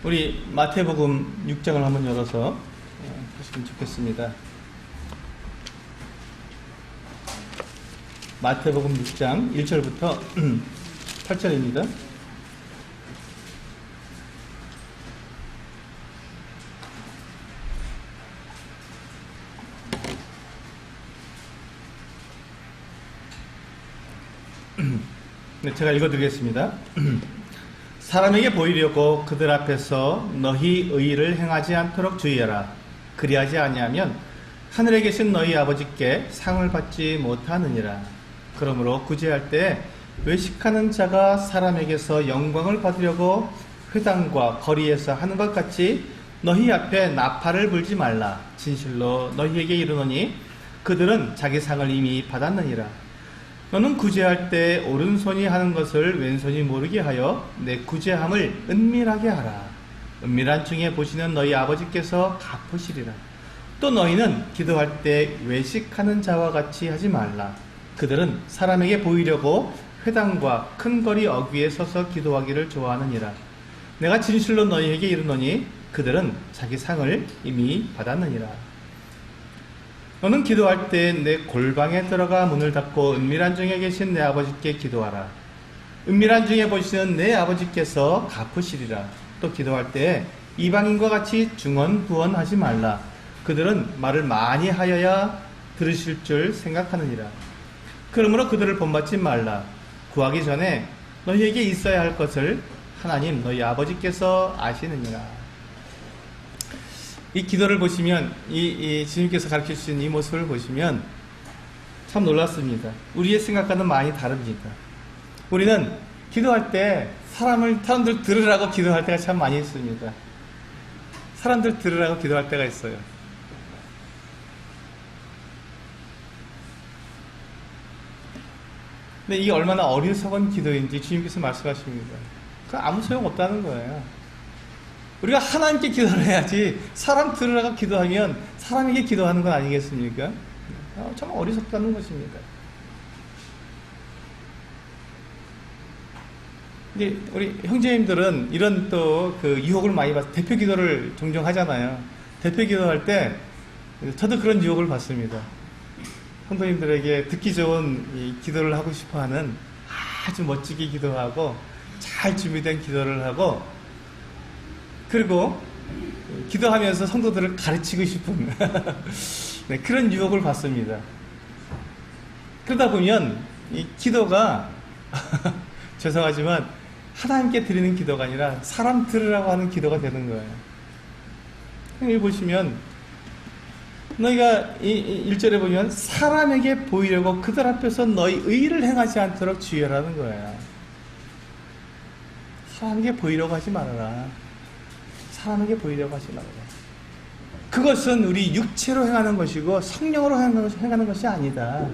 우리 마태복음 6장을 한번 열어서 보시면 좋겠습니다. 마태복음 6장 1절부터 8절입니다. 네, 제가 읽어드리겠습니다. 사람에게 보이려고 그들 앞에서 너희 의를 행하지 않도록 주의하라. 그리하지 아니하면 하늘에 계신 너희 아버지께 상을 받지 못하느니라. 그러므로 구제할 때 외식하는 자가 사람에게서 영광을 받으려고 회당과 거리에서 하는 것 같이 너희 앞에 나팔을 불지 말라. 진실로 너희에게 이르노니 그들은 자기 상을 이미 받았느니라. 너는 구제할 때 오른손이 하는 것을 왼손이 모르게 하여 내 구제함을 은밀하게 하라. 은밀한 중에 보시는 너희 아버지께서 갚으시리라. 또 너희는 기도할 때 외식하는 자와 같이 하지 말라. 그들은 사람에게 보이려고 회당과 큰 거리 어귀에 서서 기도하기를 좋아하느니라. 내가 진실로 너희에게 이르노니 그들은 자기 상을 이미 받았느니라. 너는 기도할 때 내 골방에 들어가 문을 닫고 은밀한 중에 계신 내 아버지께 기도하라. 은밀한 중에 보시는 내 아버지께서 갚으시리라. 또 기도할 때 이방인과 같이 중언부언하지 말라. 그들은 말을 많이 하여야 들으실 줄 생각하느니라. 그러므로 그들을 본받지 말라. 구하기 전에 너희에게 있어야 할 것을 하나님 너희 아버지께서 아시느니라. 이 기도를 보시면 이 주님께서 가르쳐 주신 이 모습을 보시면 참 놀랐습니다. 우리의 생각과는 많이 다릅니다. 우리는 기도할 때 사람들 들으라고 기도할 때가 참 많이 있습니다. 사람들 들으라고 기도할 때가 있어요. 근데 이게 얼마나 어리석은 기도인지 주님께서 말씀하십니다. 그 아무 소용 없다는 거예요. 우리가 하나님께 기도를 해야지 사람 들으라고 기도하면 사람에게 기도하는 건 아니겠습니까? 참 어리석다는 것입니다. 근데 우리 형제님들은 이런 또 그 유혹을 많이 받아서 대표 기도를 종종 하잖아요. 대표 기도할 때 저도 그런 유혹을 받습니다. 성도님들에게 듣기 좋은 이 기도를 하고 싶어 하는 아주 멋지게 기도하고 잘 준비된 기도를 하고 그리고 기도하면서 성도들을 가르치고 싶은 네, 그런 유혹을 받습니다. 그러다 보면 이 기도가 죄송하지만 하나님께 드리는 기도가 아니라 사람 들으라고 하는 기도가 되는 거예요. 여기 보시면 너희가 이 1절에 보면 사람에게 보이려고 그들 앞에서 너희 의를 행하지 않도록 주의하라는 거예요. 사람에게 보이려고 하지 말아라. 사람에게 보이려고 하지 말아라. 그것은 우리 육체로 행하는 것이고 성령으로 행하는 것이 아니다.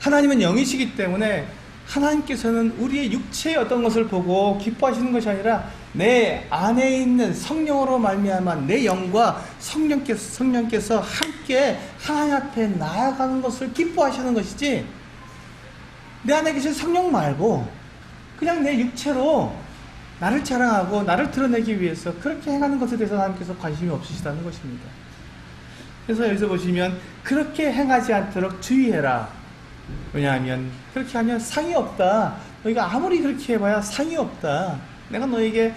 하나님은 영이시기 때문에 하나님께서는 우리의 육체의 어떤 것을 보고 기뻐하시는 것이 아니라 내 안에 있는 성령으로 말미암아 내 영과 성령께서 함께 하나님 앞에 나아가는 것을 기뻐하시는 것이지, 내 안에 계신 성령 말고 그냥 내 육체로 나를 자랑하고 나를 드러내기 위해서 그렇게 행하는 것에 대해서 하나님께서 관심이 없으시다는 것입니다. 그래서 여기서 보시면 그렇게 행하지 않도록 주의해라. 왜냐하면 그렇게 하면 상이 없다. 너희가 아무리 그렇게 해봐야 상이 없다. 내가 너에게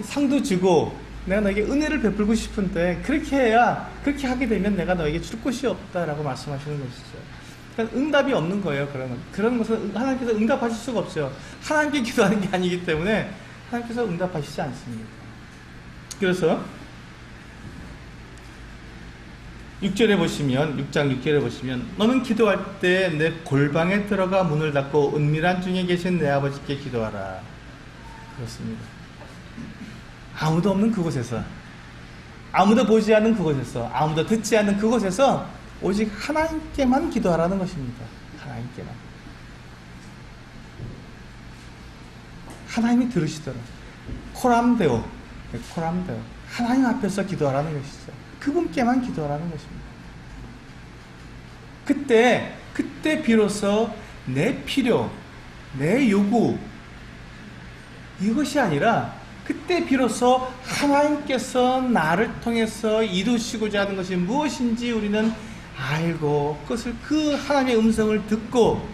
상도 주고 내가 너에게 은혜를 베풀고 싶은데 그렇게 해야, 그렇게 하게 되면 내가 너에게 줄 곳이 없다라고 말씀하시는 것이죠. 그러니까 응답이 없는 거예요. 그런 것은 하나님께서 응답하실 수가 없어요. 하나님께 기도하는 게 아니기 때문에 하나님께서 응답하시지 않습니다. 그래서 6절에 보시면, 6장 6절에 보시면 너는 기도할 때 내 골방에 들어가 문을 닫고 은밀한 중에 계신 내 아버지께 기도하라. 그렇습니다. 아무도 없는 그곳에서, 아무도 보지 않는 그곳에서, 아무도 듣지 않는 그곳에서 오직 하나님께만 기도하라는 것입니다. 하나님께만. 하나님이 들으시더라. 코람데오. 하나님 앞에서 기도하라는 것이죠. 그분께만 기도하라는 것입니다. 그때 비로소 내 필요, 내 요구, 이것이 아니라 그때 비로소 하나님께서 나를 통해서 이루시고자 하는 것이 무엇인지 우리는 알고 그것을, 그 하나님의 음성을 듣고,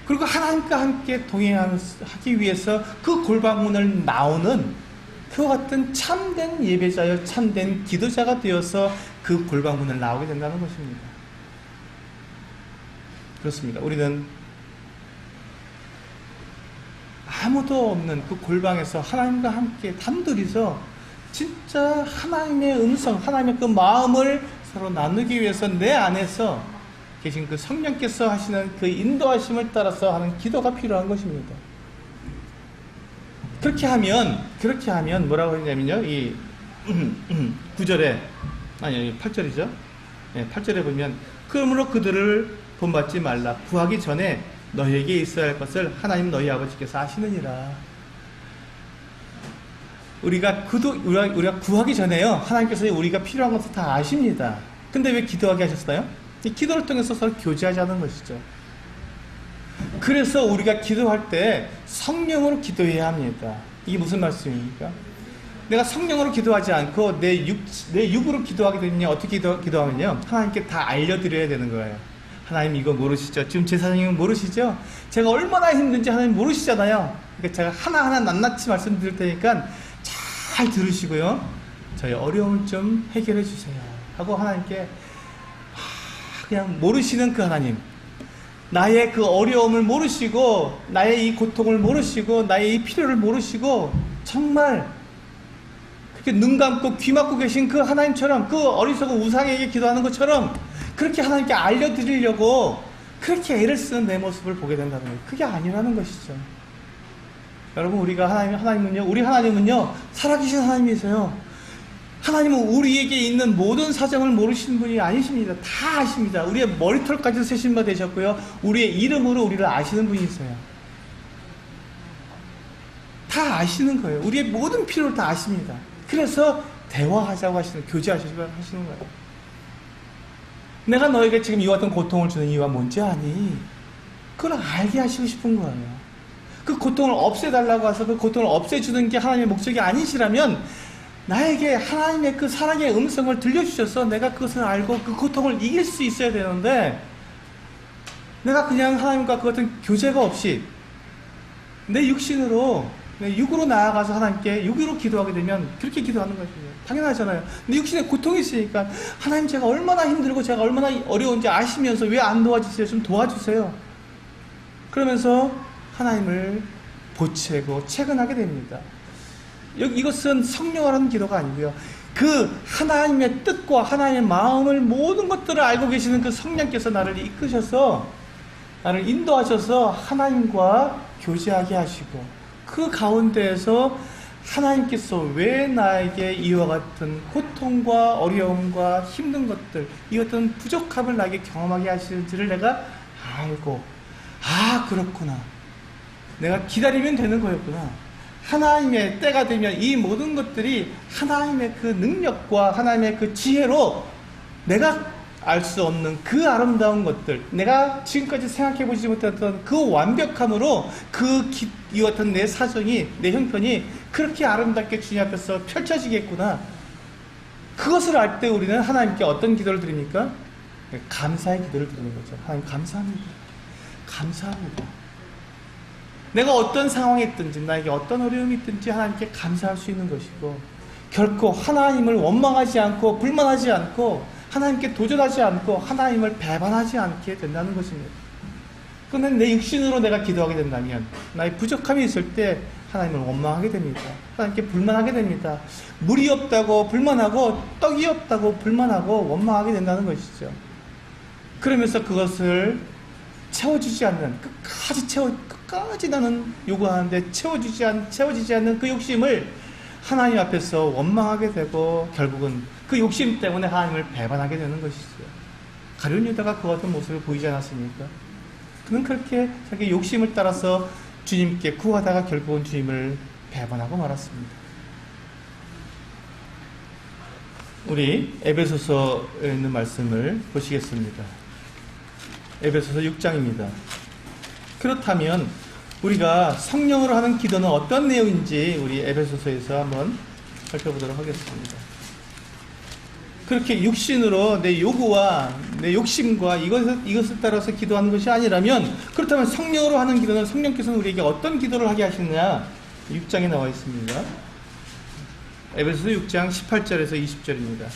그리고 하나님과 함께 동행하기 위해서 그 골방문을 나오는 그와 같은 참된 예배자여 참된 기도자가 되어서 그 골방문을 나오게 된다는 것입니다. 그렇습니다. 우리는 아무도 없는 그 골방에서 하나님과 함께 단둘이서 진짜 하나님의 음성, 하나님의 그 마음을 서로 나누기 위해서 내 안에서 계신 그 성령께서 하시는 그 인도하심을 따라서 하는 기도가 필요한 것입니다. 그렇게 하면 뭐라고 했냐면요, 이 9절에, 아니 8절이죠. 네, 8절에 보면 그러므로 그들을 본받지 말라. 구하기 전에 너희에게 있어야 할 것을 하나님 너희 아버지께서 아시느니라. 우리가 구하기 전에요, 하나님께서 우리가 필요한 것을 다 아십니다. 근데 왜 기도하게 하셨어요? 이 기도를 통해서 서로 교제하자는 것이죠. 그래서 우리가 기도할 때 성령으로 기도해야 합니다. 이게 무슨 말씀입니까? 내가 성령으로 기도하지 않고 내 육으로 기도하게 되면 어떻게 기도하면요, 하나님께 다 알려드려야 되는 거예요. 하나님 이거 모르시죠? 지금 제사장님은 모르시죠? 제가 얼마나 힘든지 하나님 모르시잖아요. 그러니까 제가 하나하나 낱낱이 말씀드릴 테니까 잘 들으시고요, 저희 어려움을 좀 해결해 주세요 하고 하나님께 그냥 모르시는 그 하나님, 나의 그 어려움을 모르시고, 나의 이 고통을 모르시고, 나의 이 필요를 모르시고, 정말 그렇게 눈 감고 귀 막고 계신 그 하나님처럼, 그 어리석은 우상에게 기도하는 것처럼 그렇게 하나님께 알려드리려고 그렇게 애를 쓰는 내 모습을 보게 된다는 거예요. 그게 아니라는 것이죠. 여러분, 우리가 우리 하나님은요, 살아계신 하나님이세요. 하나님은 우리에게 있는 모든 사정을 모르시는 분이 아니십니다. 다 아십니다. 우리의 머리털까지 세신 바 되셨고요, 우리의 이름으로 우리를 아시는 분이세요. 다 아시는 거예요. 우리의 모든 필요를 다 아십니다. 그래서 대화하자고 교제하시는 거예요. 내가 너에게 지금 이와 같은 고통을 주는 이유가 뭔지 아니? 그걸 알게 하시고 싶은 거예요. 그 고통을 없애달라고 해서 그 고통을 없애주는 게 하나님의 목적이 아니시라면, 나에게 하나님의 그 사랑의 음성을 들려주셔서 내가 그것을 알고 그 고통을 이길 수 있어야 되는데, 내가 그냥 하나님과 그 같은 교제가 없이 내 육신으로, 내 육으로 나아가서 하나님께 육으로 기도하게 되면 그렇게 기도하는 것이죠. 당연하잖아요. 내 육신에 고통이 있으니까, 하나님, 제가 얼마나 힘들고 제가 얼마나 어려운지 아시면서 왜 안 도와주세요? 좀 도와주세요. 그러면서 하나님을 보채고 채근하게 됩니다. 이것은 성령하라는 기도가 아니고요, 그 하나님의 뜻과 하나님의 마음을, 모든 것들을 알고 계시는 그 성령께서 나를 이끄셔서, 나를 인도하셔서 하나님과 교제하게 하시고, 그 가운데에서 하나님께서 왜 나에게 이와 같은 고통과 어려움과 힘든 것들, 이 같은 부족함을 나에게 경험하게 하시는지를 내가 알고, 아, 그렇구나, 내가 기다리면 되는 거였구나, 하나님의 때가 되면 이 모든 것들이 하나님의 그 능력과 하나님의 그 지혜로 내가 알 수 없는 그 아름다운 것들, 내가 지금까지 생각해보지 못했던 그 완벽함으로 이 같은 내 사정이, 내 형편이 그렇게 아름답게 주님 앞에서 펼쳐지겠구나. 그것을 알 때 우리는 하나님께 어떤 기도를 드립니까? 감사의 기도를 드리는 거죠. 하나님, 감사합니다. 감사합니다. 내가 어떤 상황에 있든지, 나에게 어떤 어려움이 있든지 하나님께 감사할 수 있는 것이고, 결코 하나님을 원망하지 않고 불만하지 않고 하나님께 도전하지 않고 하나님을 배반하지 않게 된다는 것입니다. 그런데 내 육신으로 내가 기도하게 된다면, 나의 부족함이 있을 때 하나님을 원망하게 됩니다. 하나님께 불만하게 됩니다. 물이 없다고 불만하고, 떡이 없다고 불만하고 원망하게 된다는 것이죠. 그러면서 그것을 채워주지 않는, 끝까지 나는 요구하는데 채워지지 않는 그 욕심을 하나님 앞에서 원망하게 되고, 결국은 그 욕심 때문에 하나님을 배반하게 되는 것이죠. 가룟 유다가 그 같은 모습을 보이지 않았습니까? 그는 그렇게 자기 욕심을 따라서 주님께 구하다가 결국은 주님을 배반하고 말았습니다. 우리 에베소서에 있는 말씀을 보시겠습니다. 에베소서 6장입니다. 그렇다면 우리가 성령으로 하는 기도는 어떤 내용인지 우리 에베소서에서 한번 살펴보도록 하겠습니다. 그렇게 육신으로 내 요구와 내 욕심과 이것을 따라서 기도하는 것이 아니라면, 그렇다면 성령으로 하는 기도는 성령께서는 우리에게 어떤 기도를 하게 하시느냐, 6장에 나와 있습니다. 에베소서 6장 18절에서 20절입니다.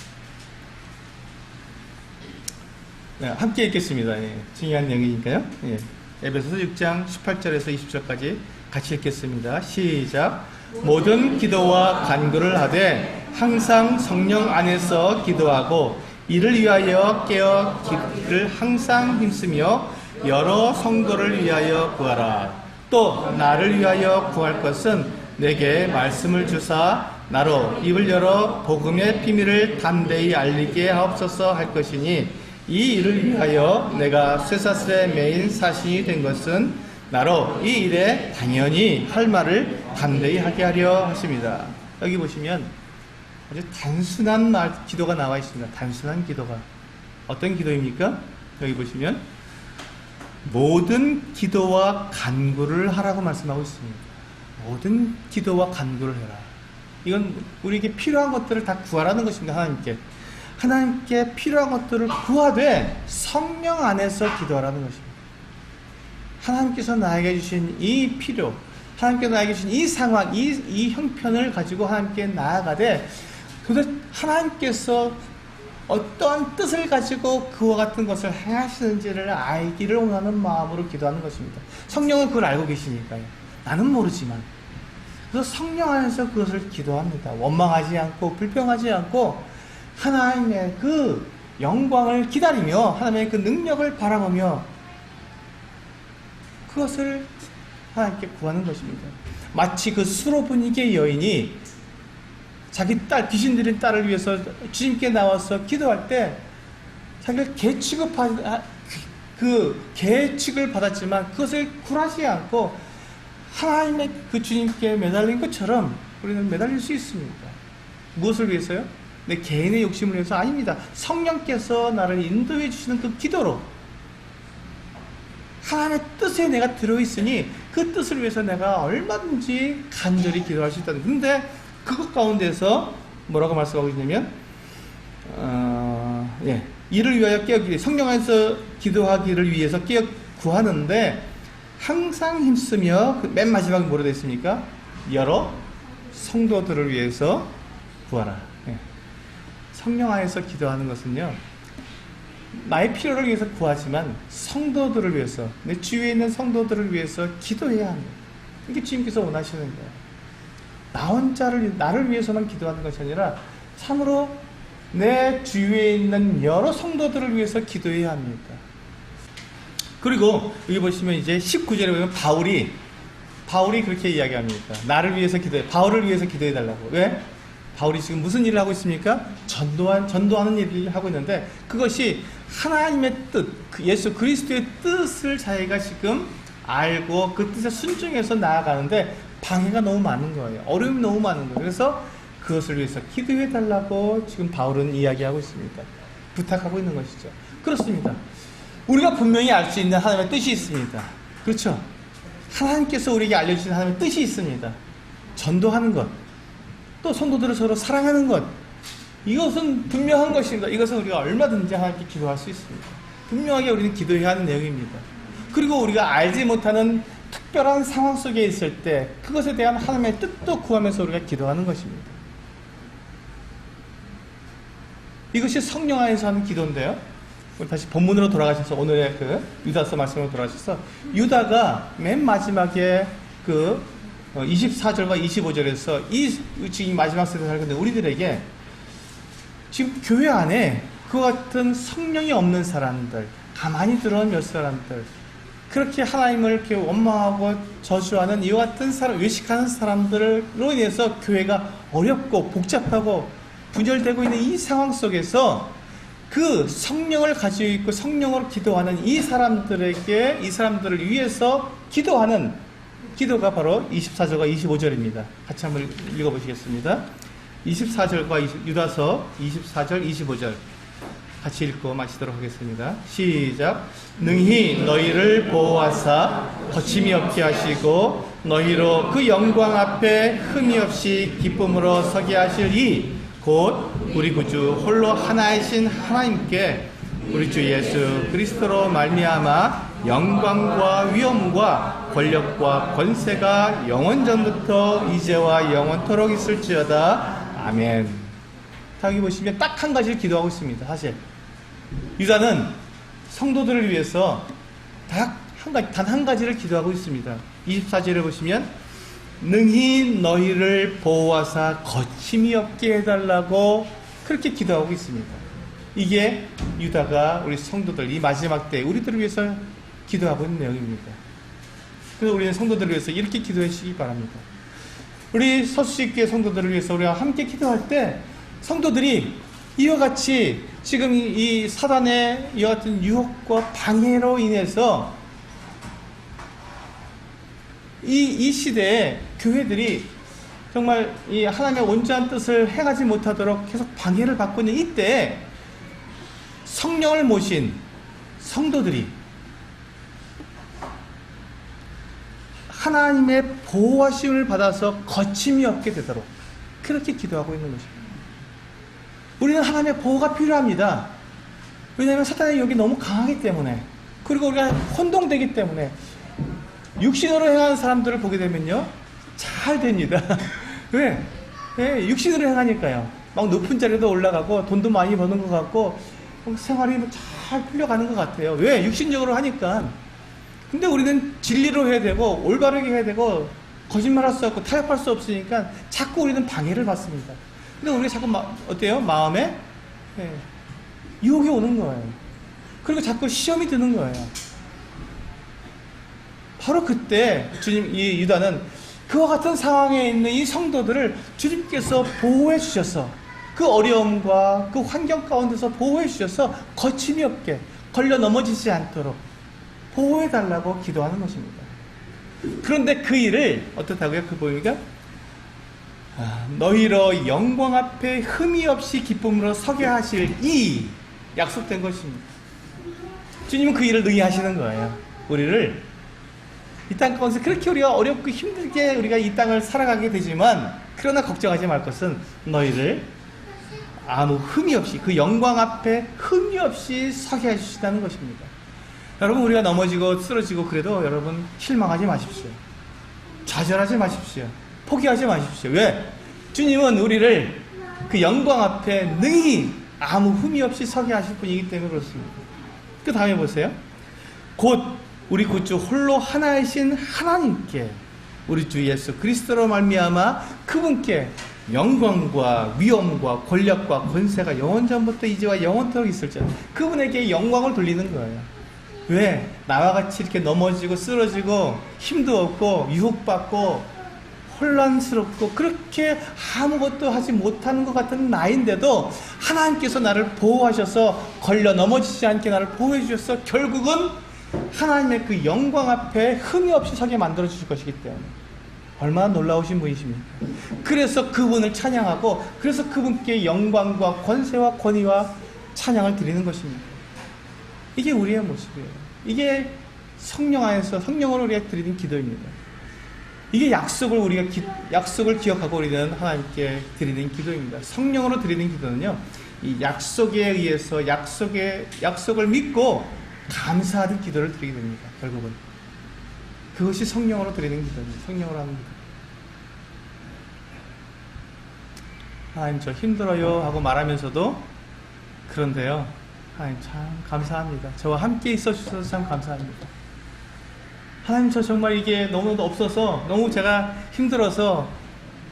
네, 함께 읽겠습니다. 예, 중요한 내용이니까요. 예. 에베소서 6장 18절에서 20절까지 같이 읽겠습니다. 시작. 모든 기도와 간구를 하되 항상 성령 안에서 기도하고, 이를 위하여 깨어 기도를 항상 힘쓰며 여러 성도를 위하여 구하라. 또 나를 위하여 구할 것은 내게 말씀을 주사 나로 입을 열어 복음의 비밀을 담대히 알리게 하옵소서 할 것이니, 이 일을 위하여 내가 쇠사슬에 매인 사신이 된 것은 나로 이 일에 당연히 할 말을 담대히 하게 하려 하십니다. 여기 보시면 아주 단순한 기도가 나와 있습니다. 단순한 기도가. 어떤 기도입니까? 여기 보시면 모든 기도와 간구를 하라고 말씀하고 있습니다. 모든 기도와 간구를 해라. 이건 우리에게 필요한 것들을 다 구하라는 것입니다. 하나님께 필요한 것들을 구하되 성령 안에서 기도하라는 것입니다. 하나님께서 나에게 주신 이 필요, 하나님께서 나에게 주신 이 상황, 이 형편을 가지고 하나님께 나아가되, 그것 하나님께서 어떠한 뜻을 가지고 그와 같은 것을 행하시는지를 알기를 원하는 마음으로 기도하는 것입니다. 성령은 그걸 알고 계시니까요. 나는 모르지만. 그래서 성령 안에서 그것을 기도합니다. 원망하지 않고 불평하지 않고 하나님의 그 영광을 기다리며 하나님의 그 능력을 바라보며 그것을 하나님께 구하는 것입니다. 마치 그 수로보니게 여인이 자기 딸, 귀신 들린 딸을 위해서 주님께 나와서 기도할 때 자기를 계측을 받았지만 그것을 굴하지 않고 하나님의 그 주님께 매달린 것처럼 우리는 매달릴 수 있습니다. 무엇을 위해서요? 내 개인의 욕심을 위해서 아닙니다. 성령께서 나를 인도해 주시는 그 기도로 하나님의 뜻에 내가 들어있으니 그 뜻을 위해서 내가 얼마든지 간절히 기도할 수 있다는. 근데 그것 가운데서 뭐라고 말씀하고 있냐면 이를 위하여 깨어 성령 안에서 기도하기를 위해서 깨어 구하는데 항상 힘쓰며 맨 마지막에 뭐로 되어 있습니까? 여러 성도들을 위해서 구하라. 성령 안에서 기도하는 것은요, 나의 필요를 위해서 구하지만 성도들을 위해서, 내 주위에 있는 성도들을 위해서 기도해야 합니다. 이게 주님께서 원하시는 거예요. 나를 위해서만 기도하는 것이 아니라 참으로 내 주위에 있는 여러 성도들을 위해서 기도해야 합니다. 그리고 여기 보시면 이제 19절에 보면 바울이 그렇게 이야기합니다. 나를 위해서 기도해. 바울을 위해서 기도해 달라고. 왜? 바울이 지금 무슨 일을 하고 있습니까? 전도하는 일을 하고 있는데 그것이 하나님의 뜻, 예수 그리스도의 뜻을 자기가 지금 알고 그 뜻에 순종해서 나아가는데 방해가 너무 많은 거예요. 어려움이 너무 많은 거예요. 그래서 그것을 위해서 기도해 달라고 지금 바울은 이야기하고 있습니다. 부탁하고 있는 것이죠. 그렇습니다. 우리가 분명히 알 수 있는 하나님의 뜻이 있습니다. 그렇죠? 하나님께서 우리에게 알려주신 하나님의 뜻이 있습니다. 전도하는 것, 또 성도들을 서로 사랑하는 것, 이것은 분명한 것입니다. 이것은 우리가 얼마든지 하나님께 기도할 수 있습니다. 분명하게 우리는 기도해야 하는 내용입니다. 그리고 우리가 알지 못하는 특별한 상황 속에 있을 때 그것에 대한 하나님의 뜻도 구하면서 우리가 기도하는 것입니다. 이것이 성령 안에서 하는 기도인데요. 우리 다시 본문으로 돌아가셔서 오늘의 그 유다서 말씀으로 돌아가셔서 유다가 맨 마지막에 그 24절과 25절에서 지금 마지막 세대에 살고 있는 우리들에게 지금 교회 안에 그와 같은 성령이 없는 사람들, 가만히 들어온 몇 사람들, 그렇게 하나님을 이렇게 원망하고 저주하는 이와 같은 외식하는 사람들로 인해서 교회가 어렵고 복잡하고 분열되고 있는 이 상황 속에서 그 성령을 가지고 있고 성령으로 기도하는 이 사람들을 위해서 기도하는 기도가 바로 24절과 25절입니다. 같이 한번 읽어보시겠습니다. 24절과 유다서 24절 25절 같이 읽고 마치도록 하겠습니다. 시작. 능히 너희를 보호하사 거침이 없게 하시고 너희로 그 영광 앞에 흠이 없이 기쁨으로 서게 하실 이 곧 우리 구주 홀로 하나이신 하나님께 우리 주 예수 그리스도로 말미암아 영광과 위엄과 권력과 권세가 영원전부터 이제와 영원토록 있을지어다. 아멘. 여기 보시면 딱 한 가지를 기도하고 있습니다. 사실 유다는 성도들을 위해서 단 한 가지를 기도하고 있습니다. 24절에 보시면 능히 너희를 보호하사 거침이 없게 해달라고 그렇게 기도하고 있습니다. 이게 유다가 우리 성도들, 이 마지막 때 우리들을 위해서 기도하고 있는 내용입니다. 그래서 우리는 성도들을 위해서 이렇게 기도해 주시기 바랍니다. 우리 서수식교회 성도들을 위해서 우리가 함께 기도할 때 성도들이 이와 같이 지금 이 사단의 이와 같은 유혹과 방해로 인해서 이 시대에 교회들이 정말 이 하나님의 온전한 뜻을 행하지 못하도록 계속 방해를 받고 있는 이때 성령을 모신 성도들이 하나님의 보호하심을 받아서 거침이 없게 되도록 그렇게 기도하고 있는 것입니다. 우리는 하나님의 보호가 필요합니다. 왜냐하면 사탄의 유혹이 너무 강하기 때문에, 그리고 우리가 혼동되기 때문에 육신으로 행하는 사람들을 보게 되면요 잘 됩니다. 왜? 네, 육신으로 행하니까요. 막 높은 자리도 올라가고 돈도 많이 버는 것 같고 생활이 잘 풀려가는 것 같아요. 왜? 육신적으로 하니까. 근데 우리는 진리로 해야 되고 올바르게 해야 되고 거짓말할 수 없고 타협할 수 없으니까 자꾸 우리는 방해를 받습니다. 근데 우리가 자꾸 어때요? 마음에 유혹이 오는 거예요. 그리고 자꾸 시험이 드는 거예요. 바로 그때 주님, 이 유다는 그와 같은 상황에 있는 이 성도들을 주님께서 보호해 주셔서 그 어려움과 그 환경 가운데서 보호해 주셔서 거침이 없게 걸려 넘어지지 않도록 보호해 달라고 기도하는 것입니다. 그런데 그 일을 어떻다고요? 그 보니까 너희로 영광 앞에 흠이 없이 기쁨으로 서게 하실 이 약속된 것입니다. 주님은 그 일을 능히 하시는 거예요. 우리를 이 땅 가운데서 그렇게 우리가 어렵고 힘들게 우리가 이 땅을 살아가게 되지만 그러나 걱정하지 말 것은 너희를 아무 흠이 없이 그 영광 앞에 흠이 없이 서게 해주신다는 것입니다. 여러분 우리가 넘어지고 쓰러지고 그래도 여러분 실망하지 마십시오. 좌절하지 마십시오. 포기하지 마십시오. 왜? 주님은 우리를 그 영광 앞에 능히 아무 흠이 없이 서게 하실 분이기 때문에 그렇습니다. 그 다음에 보세요. 곧 우리 구주 홀로 하나이신 하나님께 우리 주 예수 그리스도로 말미암아 그분께 영광과 위엄과 권력과 권세가 영원전부터 이제와 영원토록 있을지어다. 그분에게 영광을 돌리는 거예요. 왜? 나와 같이 이렇게 넘어지고 쓰러지고 힘도 없고 유혹받고 혼란스럽고 그렇게 아무것도 하지 못하는 것 같은 나인데도 하나님께서 나를 보호하셔서 걸려 넘어지지 않게 나를 보호해 주셔서 결국은 하나님의 그 영광 앞에 흠이 없이 서게 만들어 주실 것이기 때문에 얼마나 놀라우신 분이십니까? 그래서 그분을 찬양하고 그래서 그분께 영광과 권세와 권위와 찬양을 드리는 것입니다. 이게 우리의 모습이에요. 이게 성령 안에서 성령으로 우리가 드리는 기도입니다. 이게 약속을 기억하고 우리는 하나님께 드리는 기도입니다. 성령으로 드리는 기도는요, 이 약속에 의해서 약속을 믿고 감사하는 기도를 드리게 됩니다. 결국은 그것이 성령으로 드리는 기도입니다. 성령으로 하는 기도. 하나님 저 힘들어요 하고 말하면서도 그런데요, 하나님 참 감사합니다. 저와 함께 있어 주셔서 참 감사합니다. 하나님 저 정말 이게 너무 없어서 너무 제가 힘들어서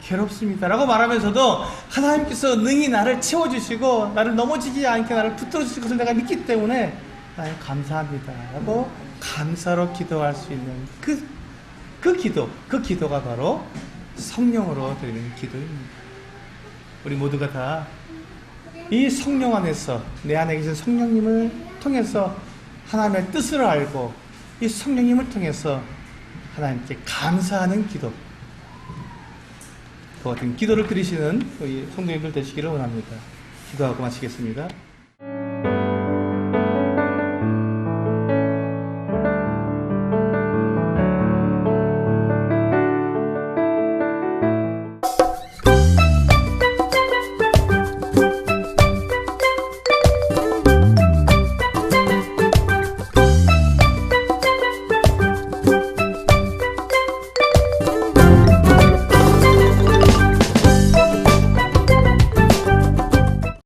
괴롭습니다 라고 말하면서도 하나님께서 능히 나를 채워주시고 나를 넘어지지 않게 나를 붙들어 주실 것을 내가 믿기 때문에 하나님 감사합니다 라고 감사로 기도할 수 있는 그 기도가 바로 성령으로 드리는 기도입니다. 우리 모두가 다 이 성령 안에서 내 안에 계신 성령님을 통해서 하나님의 뜻을 알고 이 성령님을 통해서 하나님께 감사하는 기도, 그 같은 기도를 드리시는 우리 성도님들 되시기를 원합니다. 기도하고 마치겠습니다.